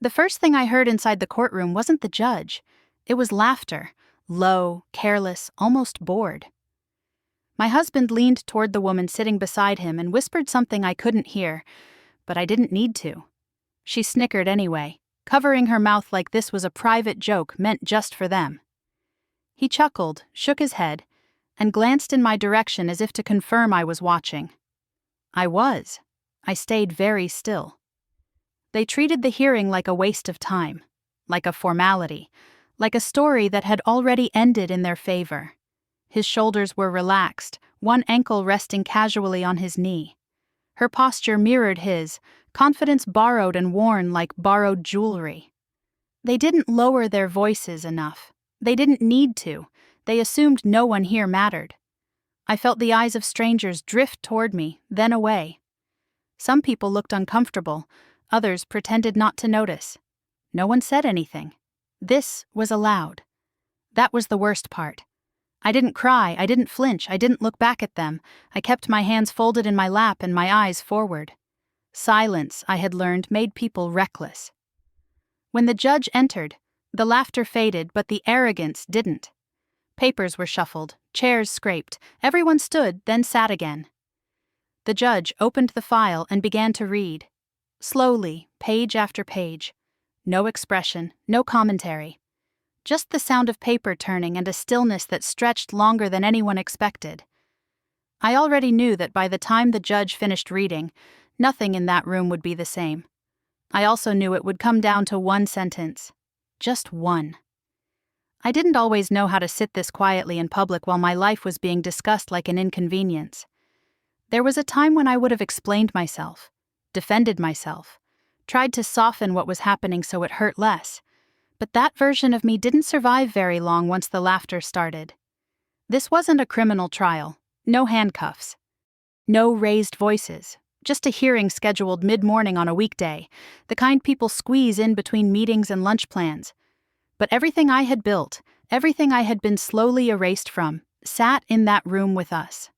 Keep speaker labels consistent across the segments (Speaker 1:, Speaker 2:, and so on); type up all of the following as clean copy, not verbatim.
Speaker 1: The first thing I heard inside the courtroom wasn't the judge. It was laughter, low, careless, almost bored. My husband leaned toward the woman sitting beside him and whispered something I couldn't hear, but I didn't need to. She snickered anyway, covering her mouth like this was a private joke meant just for them. He chuckled, shook his head, and glanced in my direction as if to confirm I was watching. I was. I stayed very still. They treated the hearing like a waste of time, like a formality, like a story that had already ended in their favor. His shoulders were relaxed, one ankle resting casually on his knee. Her posture mirrored his, confidence borrowed and worn like borrowed jewelry. They didn't lower their voices enough. They didn't need to. They assumed no one here mattered. I felt the eyes of strangers drift toward me, then away. Some people looked uncomfortable, others pretended not to notice. No one said anything. This was allowed. That was the worst part. I didn't cry, I didn't flinch, I didn't look back at them. I kept my hands folded in my lap and my eyes forward. Silence, I had learned, made people reckless. When the judge entered, the laughter faded, but the arrogance didn't. Papers were shuffled, chairs scraped, everyone stood, then sat again. The judge opened the file and began to read. Slowly, page after page. No expression, no commentary. Just the sound of paper turning and a stillness that stretched longer than anyone expected. I already knew that by the time the judge finished reading, nothing in that room would be the same. I also knew it would come down to one sentence. Just one. I didn't always know how to sit this quietly in public while my life was being discussed like an inconvenience. There was a time when I would have explained myself, defended myself, tried to soften what was happening so it hurt less. But that version of me didn't survive very long once the laughter started. This wasn't a criminal trial, no handcuffs, no raised voices, just a hearing scheduled mid-morning on a weekday, the kind people squeeze in between meetings and lunch plans. But everything I had built, everything I had been slowly erased from, sat in that room with us.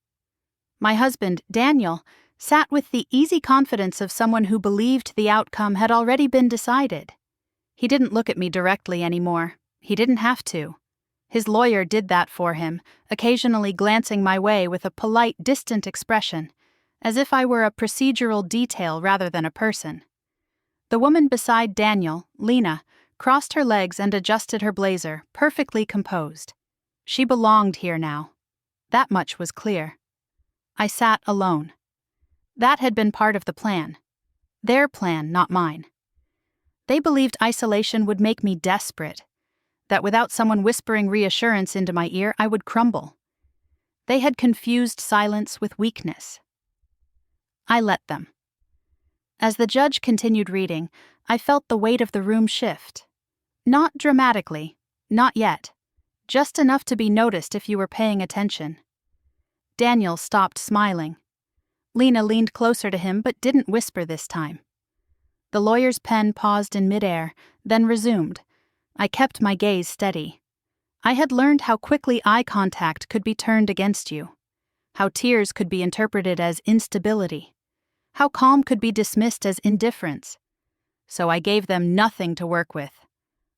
Speaker 1: My husband, Daniel, sat with the easy confidence of someone who believed the outcome had already been decided. He didn't look at me directly anymore. He didn't have to. His lawyer did that for him, occasionally glancing my way with a polite, distant expression, as if I were a procedural detail rather than a person. The woman beside Daniel, Lena, crossed her legs and adjusted her blazer, perfectly composed. She belonged here now. That much was clear. I sat alone. That had been part of the plan. Their plan, not mine. They believed isolation would make me desperate, that without someone whispering reassurance into my ear, I would crumble. They had confused silence with weakness. I let them. As the judge continued reading, I felt the weight of the room shift. Not dramatically, not yet, just enough to be noticed if you were paying attention. Daniel stopped smiling. Lena leaned closer to him but didn't whisper this time. The lawyer's pen paused in midair, then resumed. I kept my gaze steady. I had learned how quickly eye contact could be turned against you, how tears could be interpreted as instability, how calm could be dismissed as indifference. So I gave them nothing to work with.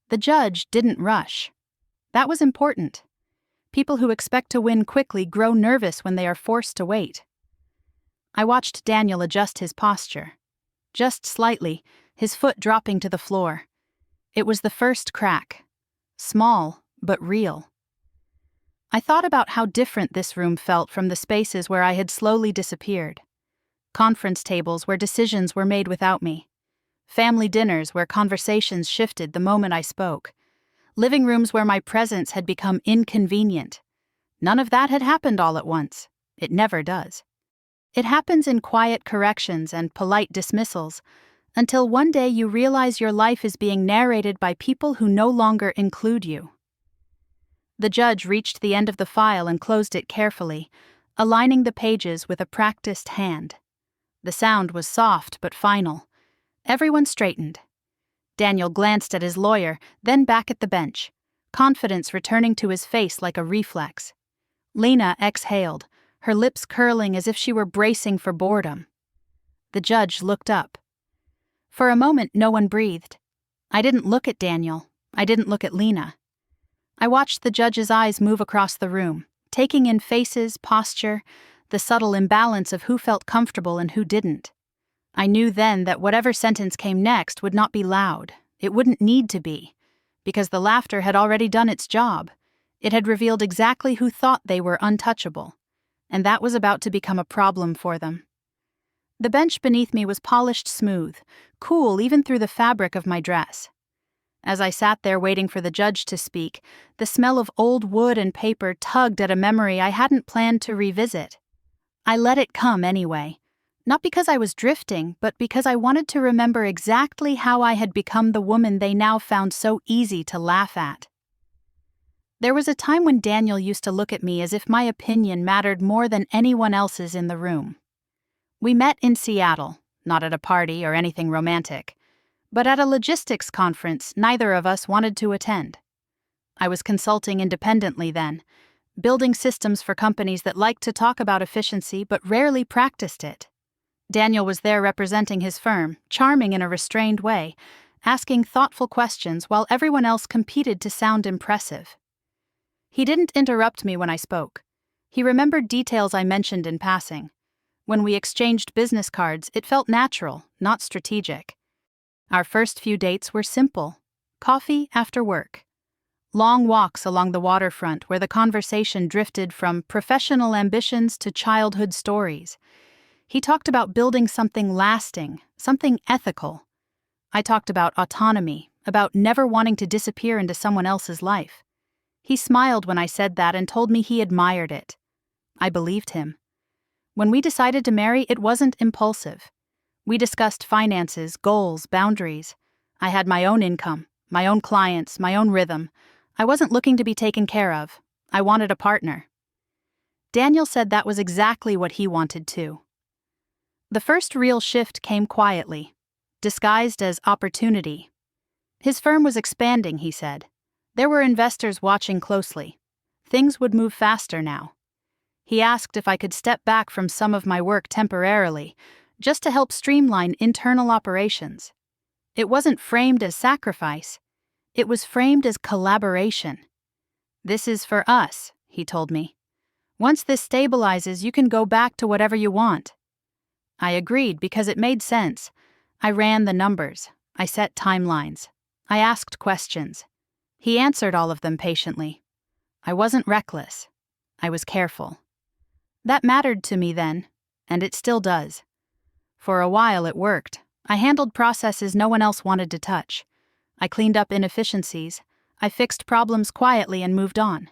Speaker 1: The judge didn't rush. That was important. People who expect to win quickly grow nervous when they are forced to wait. I watched Daniel adjust his posture. Just slightly, his foot dropping to the floor. It was the first crack. Small, but real. I thought about how different this room felt from the spaces where I had slowly disappeared. Conference tables where decisions were made without me. Family dinners where conversations shifted the moment I spoke. Living rooms where my presence had become inconvenient. None of that had happened all at once. It never does. It happens in quiet corrections and polite dismissals, until one day you realize your life is being narrated by people who no longer include you. The judge reached the end of the file and closed it carefully, aligning the pages with a practiced hand. The sound was soft but final. Everyone straightened. Daniel glanced at his lawyer, then back at the bench, confidence returning to his face like a reflex. Lena exhaled, her lips curling as if she were bracing for boredom. The judge looked up. For a moment, no one breathed. I didn't look at Daniel. I didn't look at Lena. I watched the judge's eyes move across the room, taking in faces, posture, the subtle imbalance of who felt comfortable and who didn't. I knew then that whatever sentence came next would not be loud. It wouldn't need to be, because the laughter had already done its job. It had revealed exactly who thought they were untouchable, and that was about to become a problem for them. The bench beneath me was polished smooth, cool even through the fabric of my dress. As I sat there waiting for the judge to speak, the smell of old wood and paper tugged at a memory I hadn't planned to revisit. I let it come anyway, not because I was drifting, but because I wanted to remember exactly how I had become the woman they now found so easy to laugh at. There was a time when Daniel used to look at me as if my opinion mattered more than anyone else's in the room. We met in Seattle, not at a party or anything romantic, but at a logistics conference neither of us wanted to attend. I was consulting independently then, building systems for companies that liked to talk about efficiency but rarely practiced it. Daniel was there representing his firm, charming in a restrained way, asking thoughtful questions while everyone else competed to sound impressive. He didn't interrupt me when I spoke. He remembered details I mentioned in passing. When we exchanged business cards, it felt natural, not strategic. Our first few dates were simple: coffee after work. Long walks along the waterfront where the conversation drifted from professional ambitions to childhood stories. He talked about building something lasting, something ethical. I talked about autonomy, about never wanting to disappear into someone else's life. He smiled when I said that and told me he admired it. I believed him. When we decided to marry, it wasn't impulsive. We discussed finances, goals, boundaries. I had my own income, my own clients, my own rhythm. I wasn't looking to be taken care of. I wanted a partner. Daniel said that was exactly what he wanted too. The first real shift came quietly, disguised as opportunity. His firm was expanding, he said. There were investors watching closely. Things would move faster now. He asked if I could step back from some of my work temporarily, just to help streamline internal operations. It wasn't framed as sacrifice. It was framed as collaboration. "This is for us," he told me. "Once this stabilizes, you can go back to whatever you want." I agreed because it made sense. I ran the numbers. I set timelines. I asked questions. He answered all of them patiently. I wasn't reckless. I was careful. That mattered to me then, and it still does. For a while it worked. I handled processes no one else wanted to touch. I cleaned up inefficiencies. I fixed problems quietly and moved on.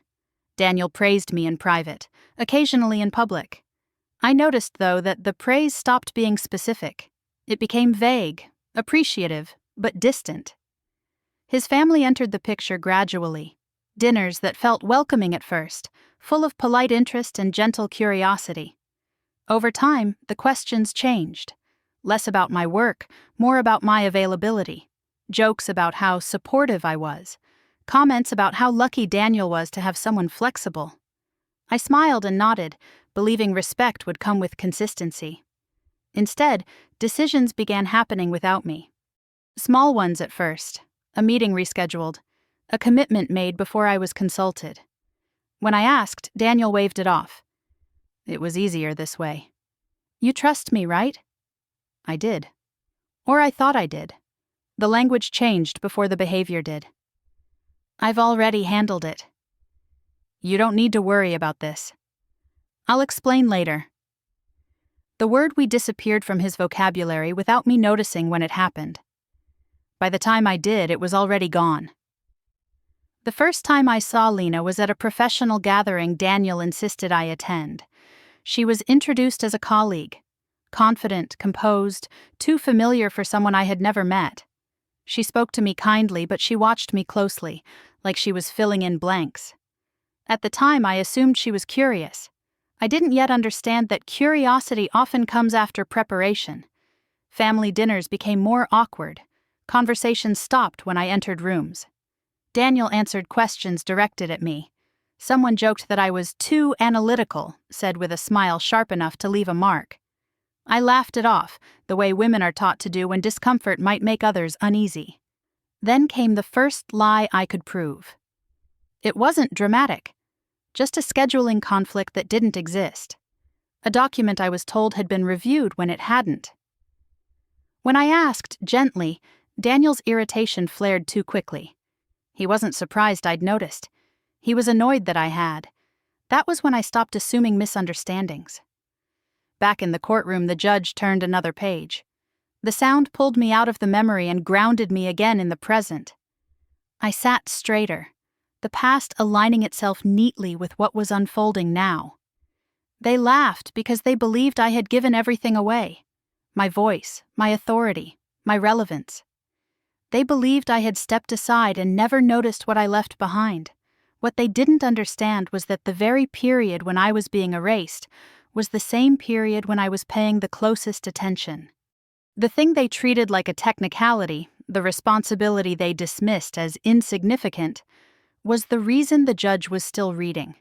Speaker 1: Daniel praised me in private, occasionally in public. I noticed, though, that the praise stopped being specific. It became vague, appreciative, but distant. His family entered the picture gradually. Dinners that felt welcoming at first, full of polite interest and gentle curiosity. Over time, the questions changed. Less about my work, more about my availability. Jokes about how supportive I was. Comments about how lucky Daniel was to have someone flexible. I smiled and nodded, believing respect would come with consistency. Instead, decisions began happening without me. Small ones at first. A meeting rescheduled. A commitment made before I was consulted. When I asked, Daniel waved it off. It was easier this way. "You trust me, right?" I did. Or I thought I did. The language changed before the behavior did. "I've already handled it." "You don't need to worry about this." "I'll explain later." The word "we" disappeared from his vocabulary without me noticing when it happened. By the time I did, it was already gone. The first time I saw Lena was at a professional gathering Daniel insisted I attend. She was introduced as a colleague. Confident, composed, too familiar for someone I had never met. She spoke to me kindly, but she watched me closely, like she was filling in blanks. At the time, I assumed she was curious. I didn't yet understand that curiosity often comes after preparation. Family dinners became more awkward. Conversations stopped when I entered rooms. Daniel answered questions directed at me. Someone joked that I was too analytical, said with a smile sharp enough to leave a mark. I laughed it off, the way women are taught to do when discomfort might make others uneasy. Then came the first lie I could prove. It wasn't dramatic, just a scheduling conflict that didn't exist. A document I was told had been reviewed when it hadn't. When I asked, gently, Daniel's irritation flared too quickly. He wasn't surprised I'd noticed. He was annoyed that I had. That was when I stopped assuming misunderstandings. Back in the courtroom, the judge turned another page. The sound pulled me out of the memory and grounded me again in the present. I sat straighter, the past aligning itself neatly with what was unfolding now. They laughed because they believed I had given everything away. My voice, my authority, my relevance. They believed I had stepped aside and never noticed what I left behind. What they didn't understand was that the very period when I was being erased was the same period when I was paying the closest attention. The thing they treated like a technicality, the responsibility they dismissed as insignificant, was the reason the judge was still reading.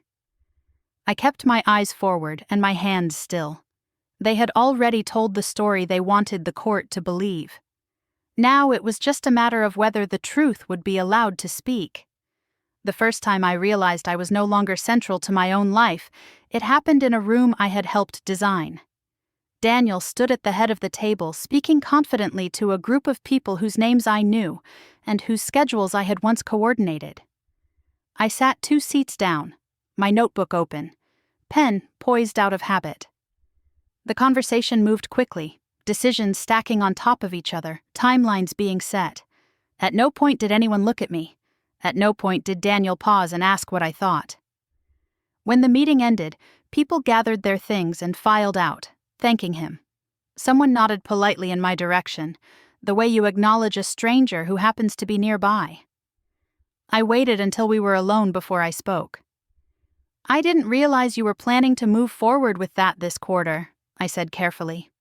Speaker 1: I kept my eyes forward and my hands still. They had already told the story they wanted the court to believe. Now it was just a matter of whether the truth would be allowed to speak. The first time I realized I was no longer central to my own life, it happened in a room I had helped design. Daniel stood at the head of the table, speaking confidently to a group of people whose names I knew and whose schedules I had once coordinated. I sat 2 seats down, my notebook open, pen poised out of habit. The conversation moved quickly, decisions stacking on top of each other, timelines being set. At no point did anyone look at me. At no point did Daniel pause and ask what I thought. When the meeting ended, people gathered their things and filed out, thanking him. Someone nodded politely in my direction, the way you acknowledge a stranger who happens to be nearby. I waited until we were alone before I spoke. "I didn't realize you were planning to move forward with that this quarter," I said carefully.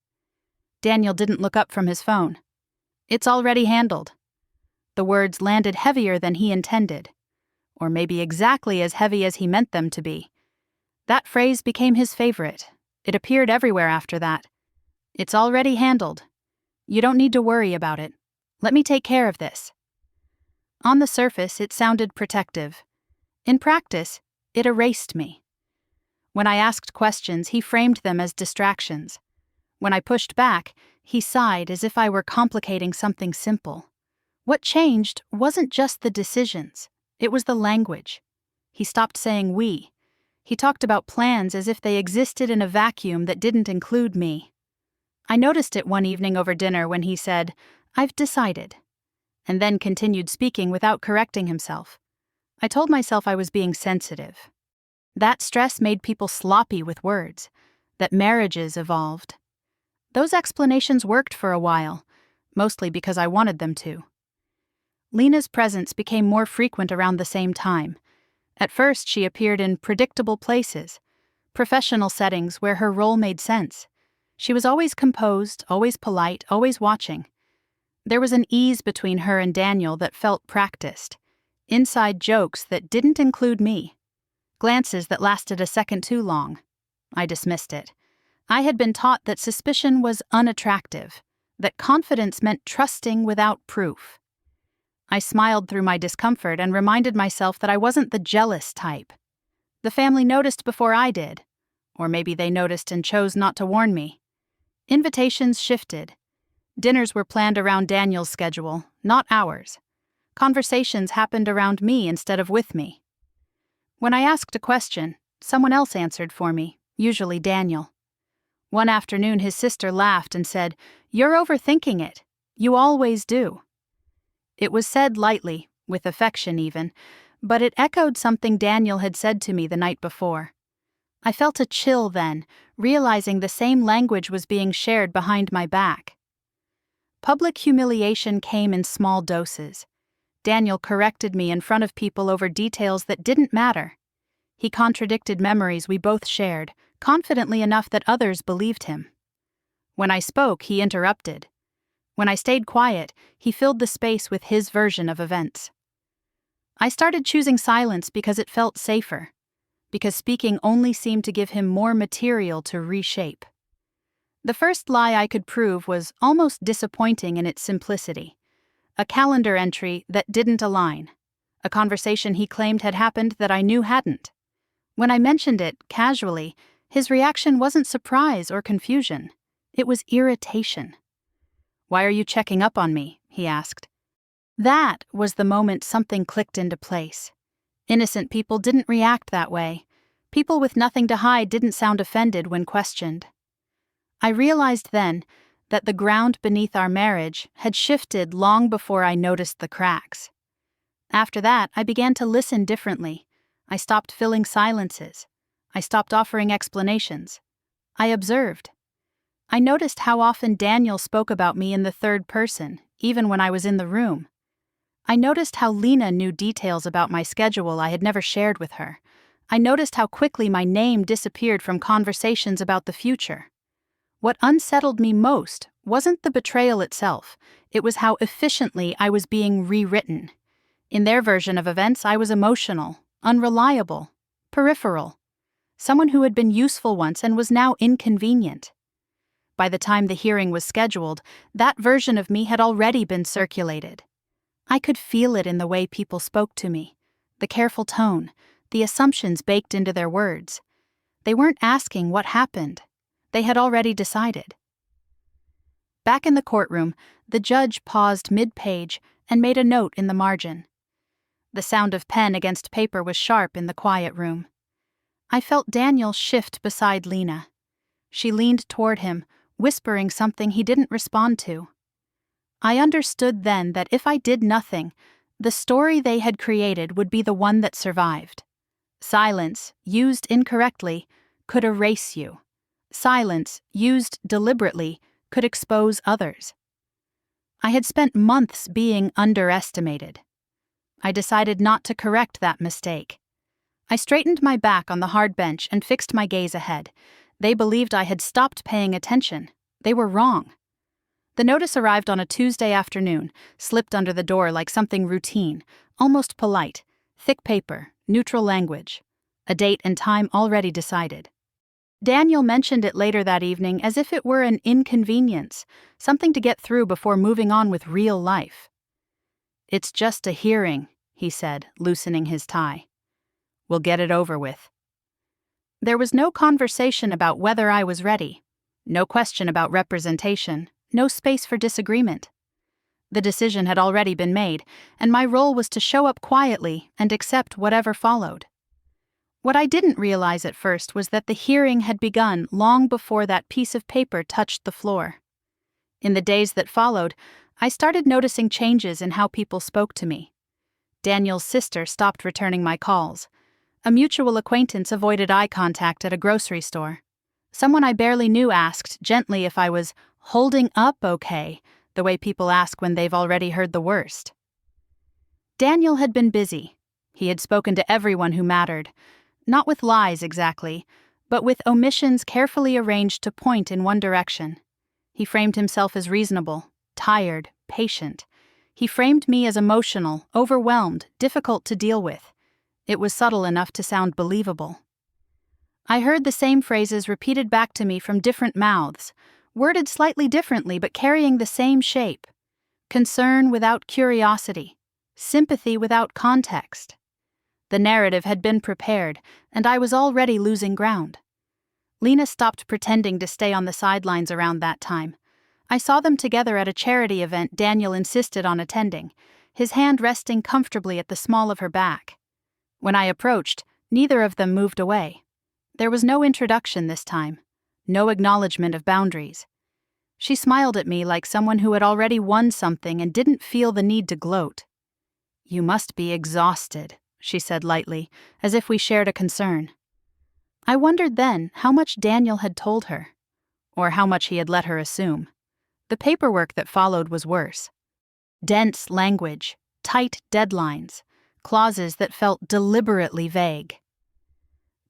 Speaker 1: Daniel didn't look up from his phone. "It's already handled." The words landed heavier than he intended, or maybe exactly as heavy as he meant them to be. That phrase became his favorite. It appeared everywhere after that. "It's already handled. You don't need to worry about it. Let me take care of this." On the surface, it sounded protective. In practice, it erased me. When I asked questions, he framed them as distractions. When I pushed back, he sighed as if I were complicating something simple. What changed wasn't just the decisions, it was the language. He stopped saying we. He talked about plans as if they existed in a vacuum that didn't include me. I noticed it one evening over dinner when he said, "I've decided," and then continued speaking without correcting himself. I told myself I was being sensitive. That stress made people sloppy with words, that marriages evolved. Those explanations worked for a while, mostly because I wanted them to. Lena's presence became more frequent around the same time. At first, she appeared in predictable places, professional settings where her role made sense. She was always composed, always polite, always watching. There was an ease between her and Daniel that felt practiced, inside jokes that didn't include me, glances that lasted a second too long. I dismissed it. I had been taught that suspicion was unattractive, that confidence meant trusting without proof. I smiled through my discomfort and reminded myself that I wasn't the jealous type. The family noticed before I did, or maybe they noticed and chose not to warn me. Invitations shifted. Dinners were planned around Daniel's schedule, not ours. Conversations happened around me instead of with me. When I asked a question, someone else answered for me, usually Daniel. One afternoon his sister laughed and said, "You're overthinking it. You always do." It was said lightly, with affection even, but it echoed something Daniel had said to me the night before. I felt a chill then, realizing the same language was being shared behind my back. Public humiliation came in small doses. Daniel corrected me in front of people over details that didn't matter. He contradicted memories we both shared, confidently enough that others believed him. When I spoke, he interrupted. When I stayed quiet, he filled the space with his version of events. I started choosing silence because it felt safer, because speaking only seemed to give him more material to reshape. The first lie I could prove was almost disappointing in its simplicity. a calendar entry that didn't align, a conversation he claimed had happened that I knew hadn't. When I mentioned it, casually, his reaction wasn't surprise or confusion. It was irritation. "Why are you checking up on me?" he asked. That was the moment something clicked into place. Innocent people didn't react that way. People with nothing to hide didn't sound offended when questioned. I realized then that the ground beneath our marriage had shifted long before I noticed the cracks. After that, I began to listen differently. I stopped filling silences. I stopped offering explanations. I observed. I noticed how often Daniel spoke about me in the third person, even when I was in the room. I noticed how Lena knew details about my schedule I had never shared with her. I noticed how quickly my name disappeared from conversations about the future. What unsettled me most wasn't the betrayal itself, it was how efficiently I was being rewritten. In their version of events, I was emotional, unreliable, peripheral, someone who had been useful once and was now inconvenient. By the time the hearing was scheduled, that version of me had already been circulated. I could feel it in the way people spoke to me, the careful tone, the assumptions baked into their words. They weren't asking what happened. They had already decided. Back in the courtroom, the judge paused mid-page and made a note in the margin. The sound of pen against paper was sharp in the quiet room. I felt Daniel shift beside Lena. She leaned toward him, whispering something he didn't respond to. I understood then that if I did nothing, the story they had created would be the one that survived. Silence, used incorrectly, could erase you. Silence, used deliberately, could expose others. I had spent months being underestimated. I decided not to correct that mistake. I straightened my back on the hard bench and fixed my gaze ahead. They believed I had stopped paying attention. They were wrong. The notice arrived on a Tuesday afternoon, slipped under the door like something routine, almost polite, thick paper, neutral language, a date and time already decided. Daniel mentioned it later that evening as if it were an inconvenience, something to get through before moving on with real life. "It's just a hearing," he said, loosening his tie. "We'll get it over with." There was no conversation about whether I was ready, no question about representation, no space for disagreement. The decision had already been made, and my role was to show up quietly and accept whatever followed. What I didn't realize at first was that the hearing had begun long before that piece of paper touched the floor. In the days that followed, I started noticing changes in how people spoke to me. Daniel's sister stopped returning my calls. A mutual acquaintance avoided eye contact at a grocery store. Someone I barely knew asked gently if I was holding up okay, the way people ask when they've already heard the worst. Daniel had been busy. He had spoken to everyone who mattered, not with lies exactly, but with omissions carefully arranged to point in one direction. He framed himself as reasonable, tired, patient. He framed me as emotional, overwhelmed, difficult to deal with. It was subtle enough to sound believable. I heard the same phrases repeated back to me from different mouths, worded slightly differently but carrying the same shape. Concern without curiosity, sympathy without context. The narrative had been prepared, and I was already losing ground. Lena stopped pretending to stay on the sidelines around that time. I saw them together at a charity event Daniel insisted on attending, his hand resting comfortably at the small of her back. When I approached, neither of them moved away. There was no introduction this time, no acknowledgement of boundaries. She smiled at me like someone who had already won something and didn't feel the need to gloat. "You must be exhausted," she said lightly, as if we shared a concern. I wondered then how much Daniel had told her, or how much he had let her assume. The paperwork that followed was worse. Dense language, tight deadlines, clauses that felt deliberately vague.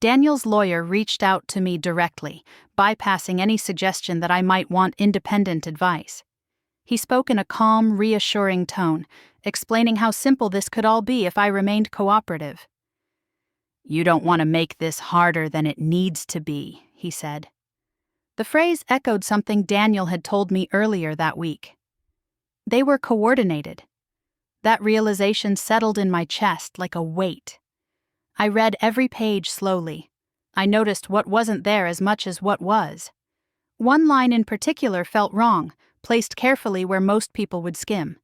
Speaker 1: Daniel's lawyer reached out to me directly, bypassing any suggestion that I might want independent advice. He spoke in a calm, reassuring tone, explaining how simple this could all be if I remained cooperative. "You don't want to make this harder than it needs to be," he said. The phrase echoed something Daniel had told me earlier that week. They were coordinated, That realization settled in my chest like a weight. I read every page slowly. I noticed what wasn't there as much as what was. One line in particular felt wrong, placed carefully where most people would skim.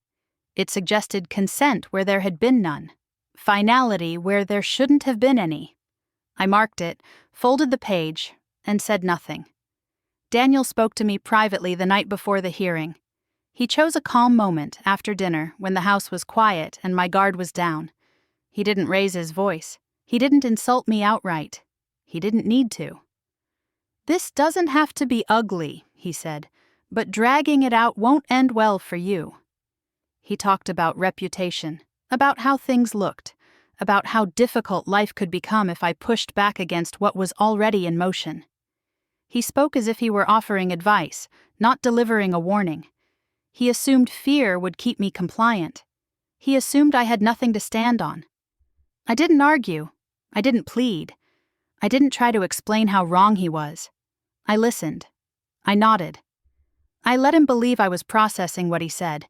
Speaker 1: It suggested consent where there had been none, finality where there shouldn't have been any. I marked it, folded the page, and said nothing. Daniel spoke to me privately the night before the hearing. He chose a calm moment after dinner when the house was quiet and my guard was down. He didn't raise his voice. He didn't insult me outright. He didn't need to. "This doesn't have to be ugly," he said, "but dragging it out won't end well for you." He talked about reputation, about how things looked, about how difficult life could become if I pushed back against what was already in motion. He spoke as if he were offering advice, not delivering a warning. He assumed fear would keep me compliant. He assumed I had nothing to stand on. I didn't argue. I didn't plead. I didn't try to explain how wrong he was. I listened. I nodded. I let him believe I was processing what he said,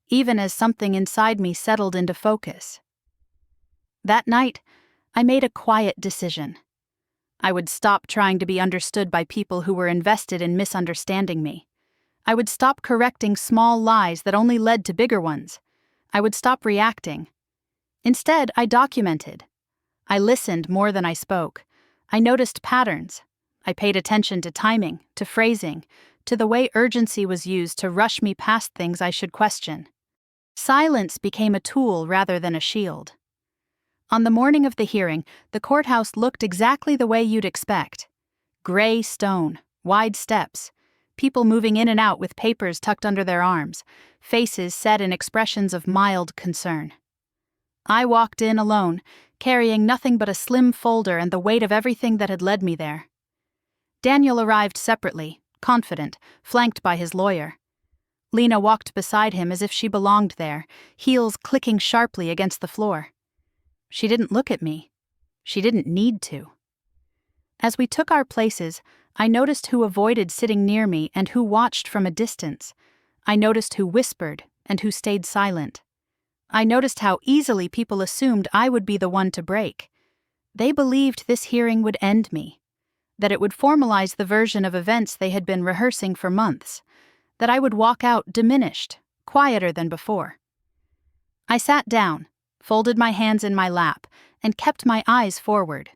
Speaker 1: even as something inside me settled into focus. That night, I made a quiet decision. I would stop trying to be understood by people who were invested in misunderstanding me. I would stop correcting small lies that only led to bigger ones. I would stop reacting. Instead, I documented. I listened more than I spoke. I noticed patterns. I paid attention to timing, to phrasing, to the way urgency was used to rush me past things I should question. Silence became a tool rather than a shield. On the morning of the hearing, the courthouse looked exactly the way you'd expect. Gray stone, wide steps, people moving in and out with papers tucked under their arms, faces set in expressions of mild concern. I walked in alone, carrying nothing but a slim folder and the weight of everything that had led me there. Daniel arrived separately, confident, flanked by his lawyer. Lena walked beside him as if she belonged there, heels clicking sharply against the floor. She didn't look at me. She didn't need to. As we took our places, I noticed who avoided sitting near me and who watched from a distance. I noticed who whispered and who stayed silent. I noticed how easily people assumed I would be the one to break. They believed this hearing would end me, that it would formalize the version of events they had been rehearsing for months, that I would walk out diminished, quieter than before. I sat down, folded my hands in my lap, and kept my eyes forward.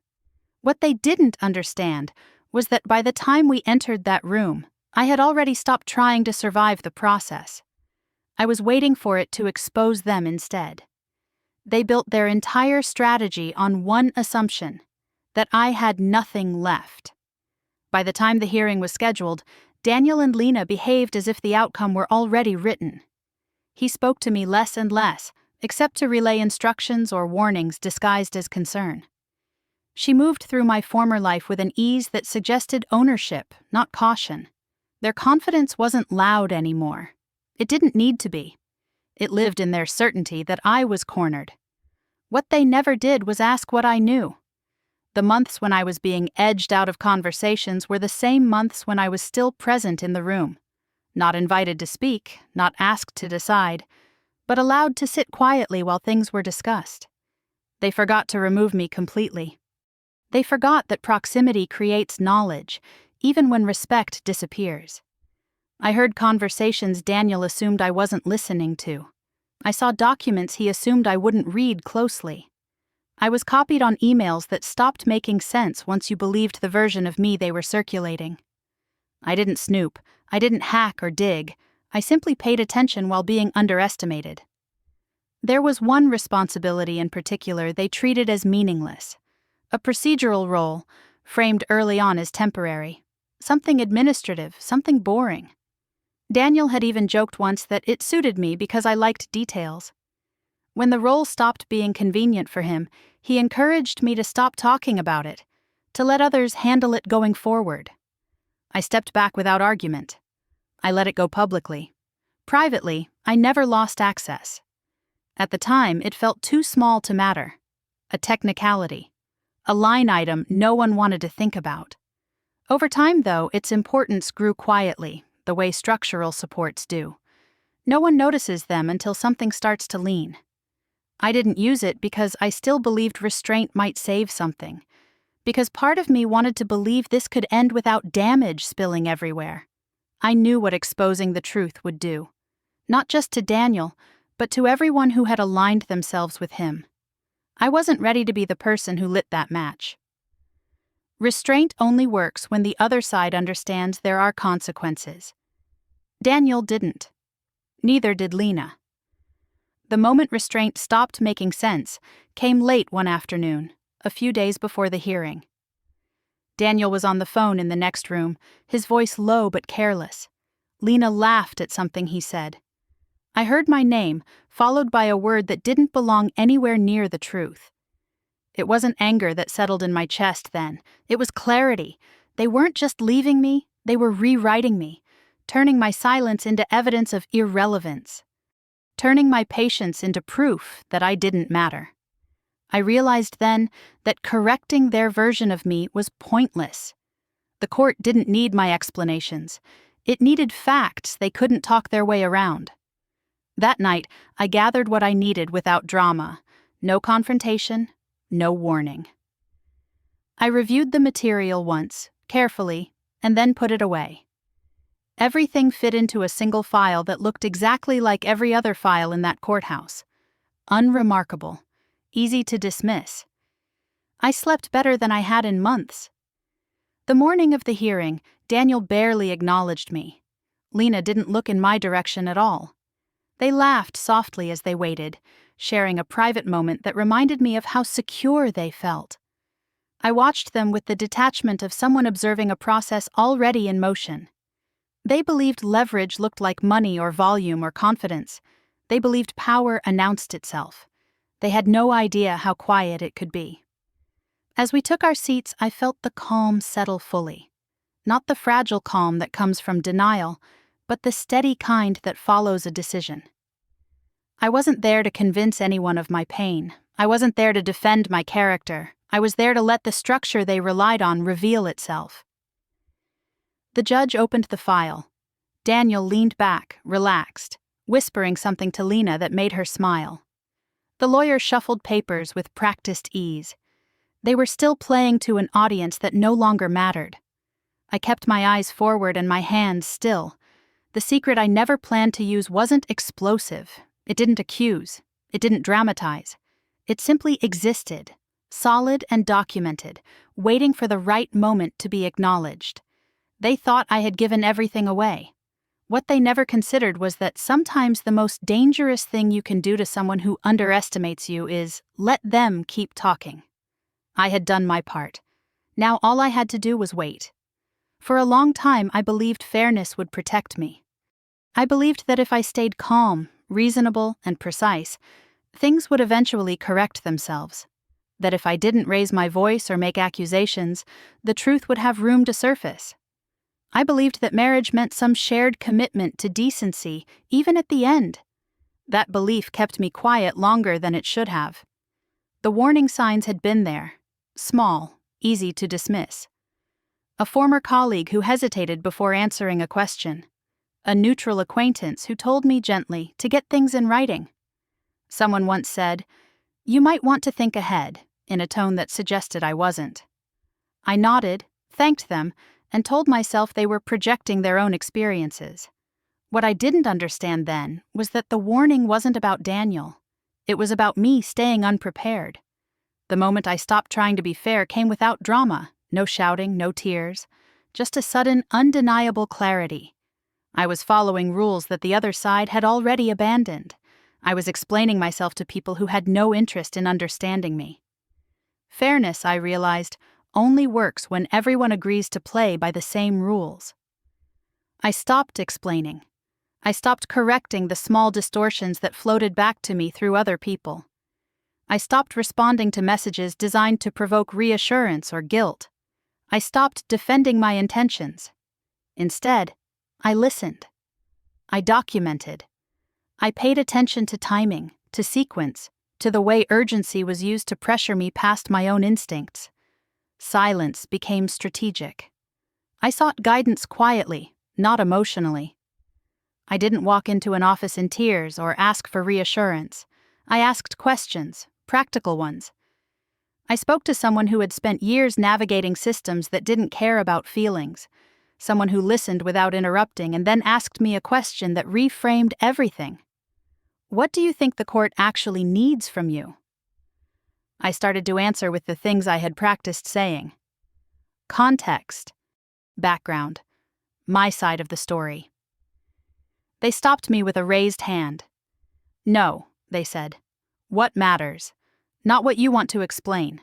Speaker 1: What they didn't understand was that by the time we entered that room, I had already stopped trying to survive the process. I was waiting for it to expose them instead. They built their entire strategy on one assumption, that I had nothing left. By the time the hearing was scheduled, Daniel and Lena behaved as if the outcome were already written. He spoke to me less and less, except to relay instructions or warnings disguised as concern. She moved through my former life with an ease that suggested ownership, not caution. Their confidence wasn't loud anymore. It didn't need to be. It lived in their certainty that I was cornered. What they never did was ask what I knew. The months when I was being edged out of conversations were the same months when I was still present in the room, not invited to speak, not asked to decide, but allowed to sit quietly while things were discussed. They forgot to remove me completely. They forgot that proximity creates knowledge, even when respect disappears. I heard conversations Daniel assumed I wasn't listening to. I saw documents he assumed I wouldn't read closely. I was copied on emails that stopped making sense once you believed the version of me they were circulating. I didn't snoop. I didn't hack or dig. I simply paid attention while being underestimated. There was one responsibility in particular they treated as meaningless. A procedural role, framed early on as temporary. Something administrative, something boring. Daniel had even joked once that it suited me because I liked details. When the role stopped being convenient for him, he encouraged me to stop talking about it, to let others handle it going forward. I stepped back without argument. I let it go publicly. Privately, I never lost access. At the time, it felt too small to matter. A technicality. A line item no one wanted to think about. Over time, though, its importance grew quietly, the way structural supports do. No one notices them until something starts to lean. I didn't use it because I still believed restraint might save something. Because part of me wanted to believe this could end without damage spilling everywhere. I knew what exposing the truth would do. Not just to Daniel, but to everyone who had aligned themselves with him. I wasn't ready to be the person who lit that match. Restraint only works when the other side understands there are consequences. Daniel didn't. Neither did Lena. The moment restraint stopped making sense came late one afternoon, a few days before the hearing. Daniel was on the phone in the next room, his voice low but careless. Lena laughed at something he said. I heard my name, followed by a word that didn't belong anywhere near the truth. It wasn't anger that settled in my chest then. It was clarity. They weren't just leaving me, they were rewriting me, turning my silence into evidence of irrelevance, turning my patience into proof that I didn't matter. I realized then that correcting their version of me was pointless. The court didn't need my explanations. It needed facts they couldn't talk their way around. That night, I gathered what I needed without drama. No confrontation, no warning. I reviewed the material once, carefully, and then put it away. Everything fit into a single file that looked exactly like every other file in that courthouse. Unremarkable, easy to dismiss. I slept better than I had in months. The morning of the hearing, Daniel barely acknowledged me. Lena didn't look in my direction at all. They laughed softly as they waited, sharing a private moment that reminded me of how secure they felt. I watched them with the detachment of someone observing a process already in motion. They believed leverage looked like money or volume or confidence. They believed power announced itself. They had no idea how quiet it could be. As we took our seats, I felt the calm settle fully. Not the fragile calm that comes from denial, but the steady kind that follows a decision. I wasn't there to convince anyone of my pain. I wasn't there to defend my character. I was there to let the structure they relied on reveal itself. The judge opened the file. Daniel leaned back, relaxed, whispering something to Lena that made her smile. The lawyer shuffled papers with practiced ease. They were still playing to an audience that no longer mattered. I kept my eyes forward and my hands still. The secret I never planned to use wasn't explosive. It didn't accuse. It didn't dramatize. It simply existed, solid and documented, waiting for the right moment to be acknowledged. They thought I had given everything away. What they never considered was that sometimes the most dangerous thing you can do to someone who underestimates you is let them keep talking. I had done my part. Now all I had to do was wait. For a long time, I believed fairness would protect me. I believed that if I stayed calm, reasonable, and precise, things would eventually correct themselves. That if I didn't raise my voice or make accusations, the truth would have room to surface. I believed that marriage meant some shared commitment to decency, even at the end. That belief kept me quiet longer than it should have. The warning signs had been there, small, easy to dismiss. A former colleague who hesitated before answering a question. A neutral acquaintance who told me gently to get things in writing. Someone once said, "You might want to think ahead," in a tone that suggested I wasn't. I nodded, thanked them, and told myself they were projecting their own experiences. What I didn't understand then was that the warning wasn't about Daniel. It was about me staying unprepared. The moment I stopped trying to be fair came without drama, no shouting, no tears, just a sudden, undeniable clarity. I was following rules that the other side had already abandoned. I was explaining myself to people who had no interest in understanding me. Fairness, I realized, only works when everyone agrees to play by the same rules. I stopped explaining. I stopped correcting the small distortions that floated back to me through other people. I stopped responding to messages designed to provoke reassurance or guilt. I stopped defending my intentions. Instead, I listened. I documented. I paid attention to timing, to sequence, to the way urgency was used to pressure me past my own instincts. Silence became strategic. I sought guidance quietly, not emotionally. I didn't walk into an office in tears or ask for reassurance. I asked questions, practical ones. I spoke to someone who had spent years navigating systems that didn't care about feelings, someone who listened without interrupting and then asked me a question that reframed everything. What do you think the court actually needs from you? I started to answer with the things I had practiced saying. Context, background, my side of the story. They stopped me with a raised hand. No, they said. What matters? Not what you want to explain.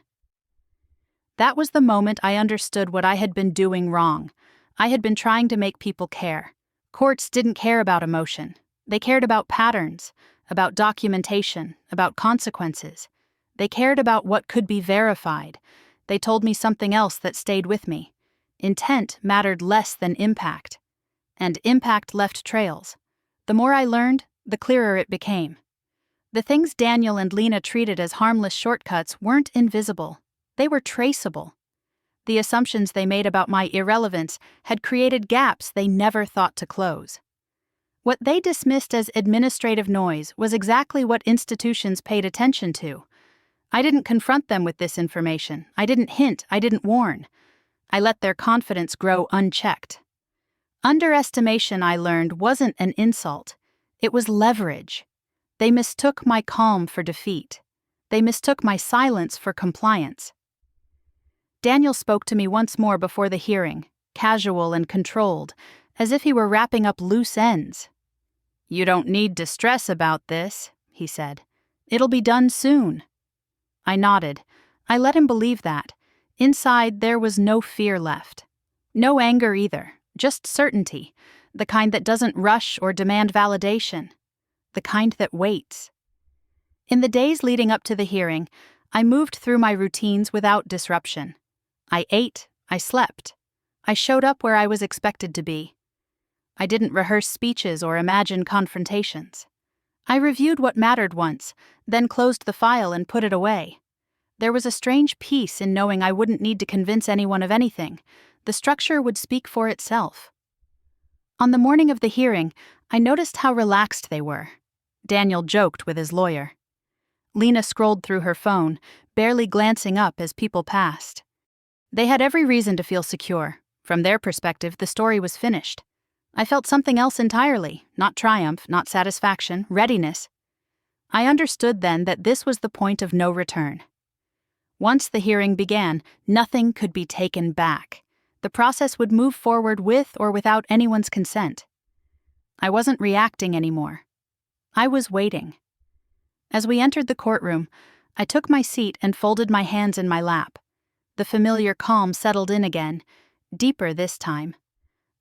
Speaker 1: That was the moment I understood what I had been doing wrong. I had been trying to make people care. Courts didn't care about emotion. They cared about patterns, about documentation, about consequences. They cared about what could be verified. They told me something else that stayed with me. Intent mattered less than impact. And impact left trails. The more I learned, the clearer it became. The things Daniel and Lena treated as harmless shortcuts weren't invisible. They were traceable. The assumptions they made about my irrelevance had created gaps they never thought to close. What they dismissed as administrative noise was exactly what institutions paid attention to. I didn't confront them with this information. I didn't hint. I didn't warn. I let their confidence grow unchecked. Underestimation, I learned, wasn't an insult. It was leverage. They mistook my calm for defeat. They mistook my silence for compliance. Daniel spoke to me once more before the hearing, casual and controlled, as if he were wrapping up loose ends. "You don't need to stress about this," he said. "It'll be done soon." I nodded. I let him believe that. Inside, there was no fear left. No anger either, just certainty, the kind that doesn't rush or demand validation. The kind that waits. In the days leading up to the hearing, I moved through my routines without disruption. I ate, I slept. I showed up where I was expected to be. I didn't rehearse speeches or imagine confrontations. I reviewed what mattered once, then closed the file and put it away. There was a strange peace in knowing I wouldn't need to convince anyone of anything. The structure would speak for itself. On the morning of the hearing, I noticed how relaxed they were. Daniel joked with his lawyer. Lena scrolled through her phone, barely glancing up as people passed. They had every reason to feel secure. From their perspective, the story was finished. I felt something else entirely, not triumph, not satisfaction, readiness. I understood then that this was the point of no return. Once the hearing began, nothing could be taken back. The process would move forward with or without anyone's consent. I wasn't reacting anymore. I was waiting. As we entered the courtroom, I took my seat and folded my hands in my lap. The familiar calm settled in again, deeper this time.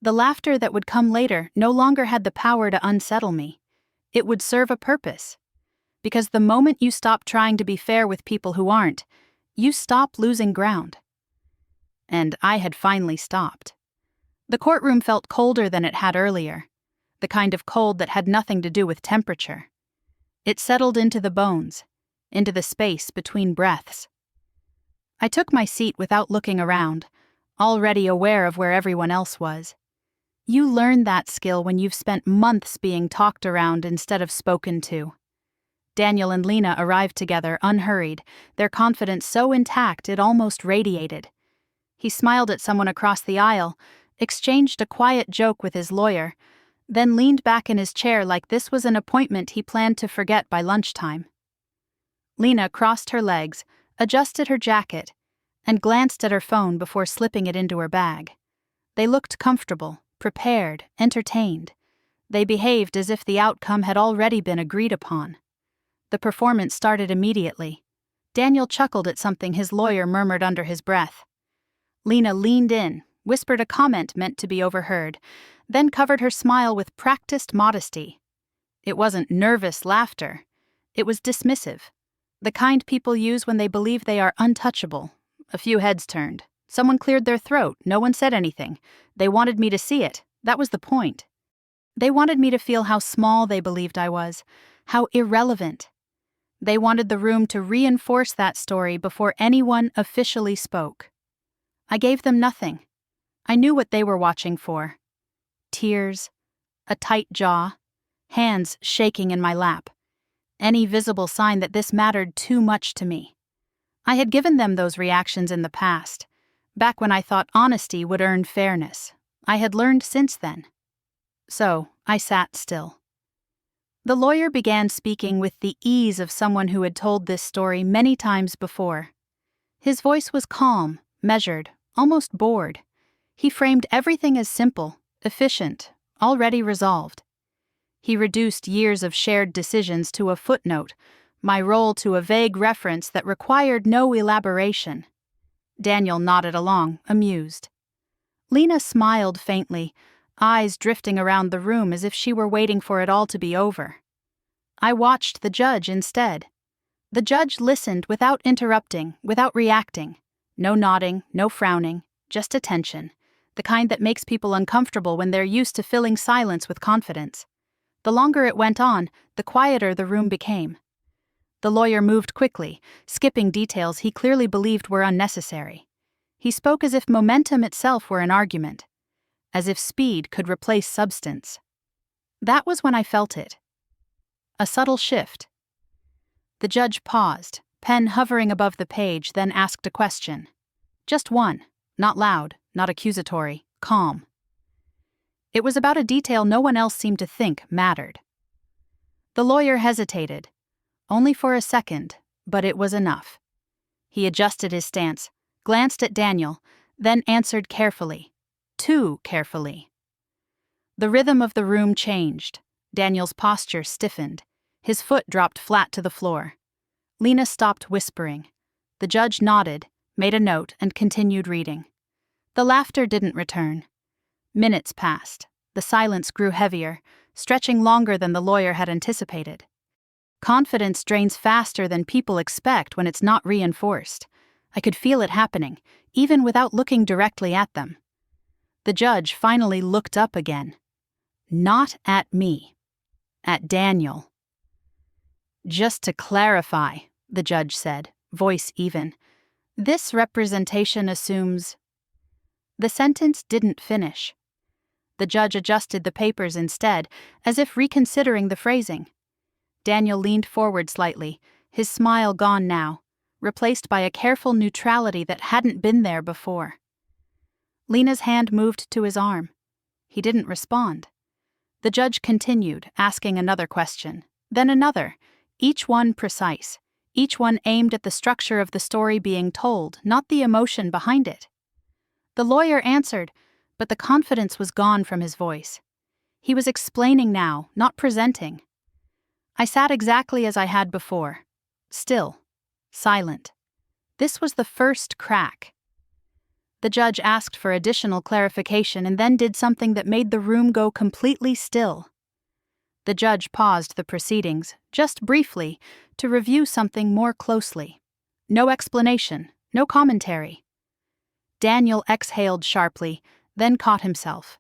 Speaker 1: The laughter that would come later no longer had the power to unsettle me. It would serve a purpose. Because the moment you stop trying to be fair with people who aren't, you stop losing ground. And I had finally stopped. The courtroom felt colder than it had earlier, the kind of cold that had nothing to do with temperature. It settled into the bones, into the space between breaths. I took my seat without looking around, already aware of where everyone else was. You learn that skill when you've spent months being talked around instead of spoken to. Daniel and Lena arrived together, unhurried, their confidence so intact it almost radiated. He smiled at someone across the aisle, exchanged a quiet joke with his lawyer, then leaned back in his chair like this was an appointment he planned to forget by lunchtime. Lena crossed her legs, adjusted her jacket, and glanced at her phone before slipping it into her bag. They looked comfortable, prepared, entertained. They behaved as if the outcome had already been agreed upon. The performance started immediately. Daniel chuckled at something his lawyer murmured under his breath. Lena leaned in, whispered a comment meant to be overheard, then covered her smile with practiced modesty. It wasn't nervous laughter. It was dismissive. The kind people use when they believe they are untouchable. A few heads turned. Someone cleared their throat. No one said anything. They wanted me to see it. That was the point. They wanted me to feel how small they believed I was, how irrelevant. They wanted the room to reinforce that story before anyone officially spoke. I gave them nothing. I knew what they were watching for. Tears, a tight jaw, hands shaking in my lap. any visible sign that this mattered too much to me. I had given them those reactions in the past, back when I thought honesty would earn fairness. I had learned since then. So, I sat still. The lawyer began speaking with the ease of someone who had told this story many times before. His voice was calm, measured, almost bored. He framed everything as simple, efficient, already resolved. He reduced years of shared decisions to a footnote, my role to a vague reference that required no elaboration. Daniel nodded along, amused. Lena smiled faintly, eyes drifting around the room as if she were waiting for it all to be over. I watched the judge instead. The judge listened without interrupting, without reacting. No nodding, no frowning, just attention, the kind that makes people uncomfortable when they're used to filling silence with confidence. The longer it went on, the quieter the room became. The lawyer moved quickly, skipping details he clearly believed were unnecessary. He spoke as if momentum itself were an argument, as if speed could replace substance. That was when I felt it. A subtle shift. The judge paused, pen hovering above the page, then asked a question. Just one, not loud, not accusatory, calm. It was about a detail no one else seemed to think mattered. The lawyer hesitated, only for a second, but it was enough. He adjusted his stance, glanced at Daniel, then answered carefully. Too carefully. The rhythm of the room changed. Daniel's posture stiffened. His foot dropped flat to the floor. Lena stopped whispering. The judge nodded, made a note, and continued reading. The laughter didn't return. Minutes passed. The silence grew heavier, stretching longer than the lawyer had anticipated. Confidence drains faster than people expect when it's not reinforced. I could feel it happening, even without looking directly at them. The judge finally looked up again. Not at me. At Daniel. Just to clarify, the judge said, voice even, this representation assumes... The sentence didn't finish. The judge adjusted the papers instead, as if reconsidering the phrasing. Daniel leaned forward slightly, his smile gone now, replaced by a careful neutrality that hadn't been there before. Lena's hand moved to his arm. He didn't respond. The judge continued, asking another question, then another, each one precise, each one aimed at the structure of the story being told, not the emotion behind it. The lawyer answered, but the confidence was gone from his voice. He was explaining now, not presenting. I sat exactly as I had before, still, silent. This was the first crack. The judge asked for additional clarification and then did something that made the room go completely still. The judge paused the proceedings, just briefly, to review something more closely. No explanation, no commentary. Daniel exhaled sharply, then caught himself.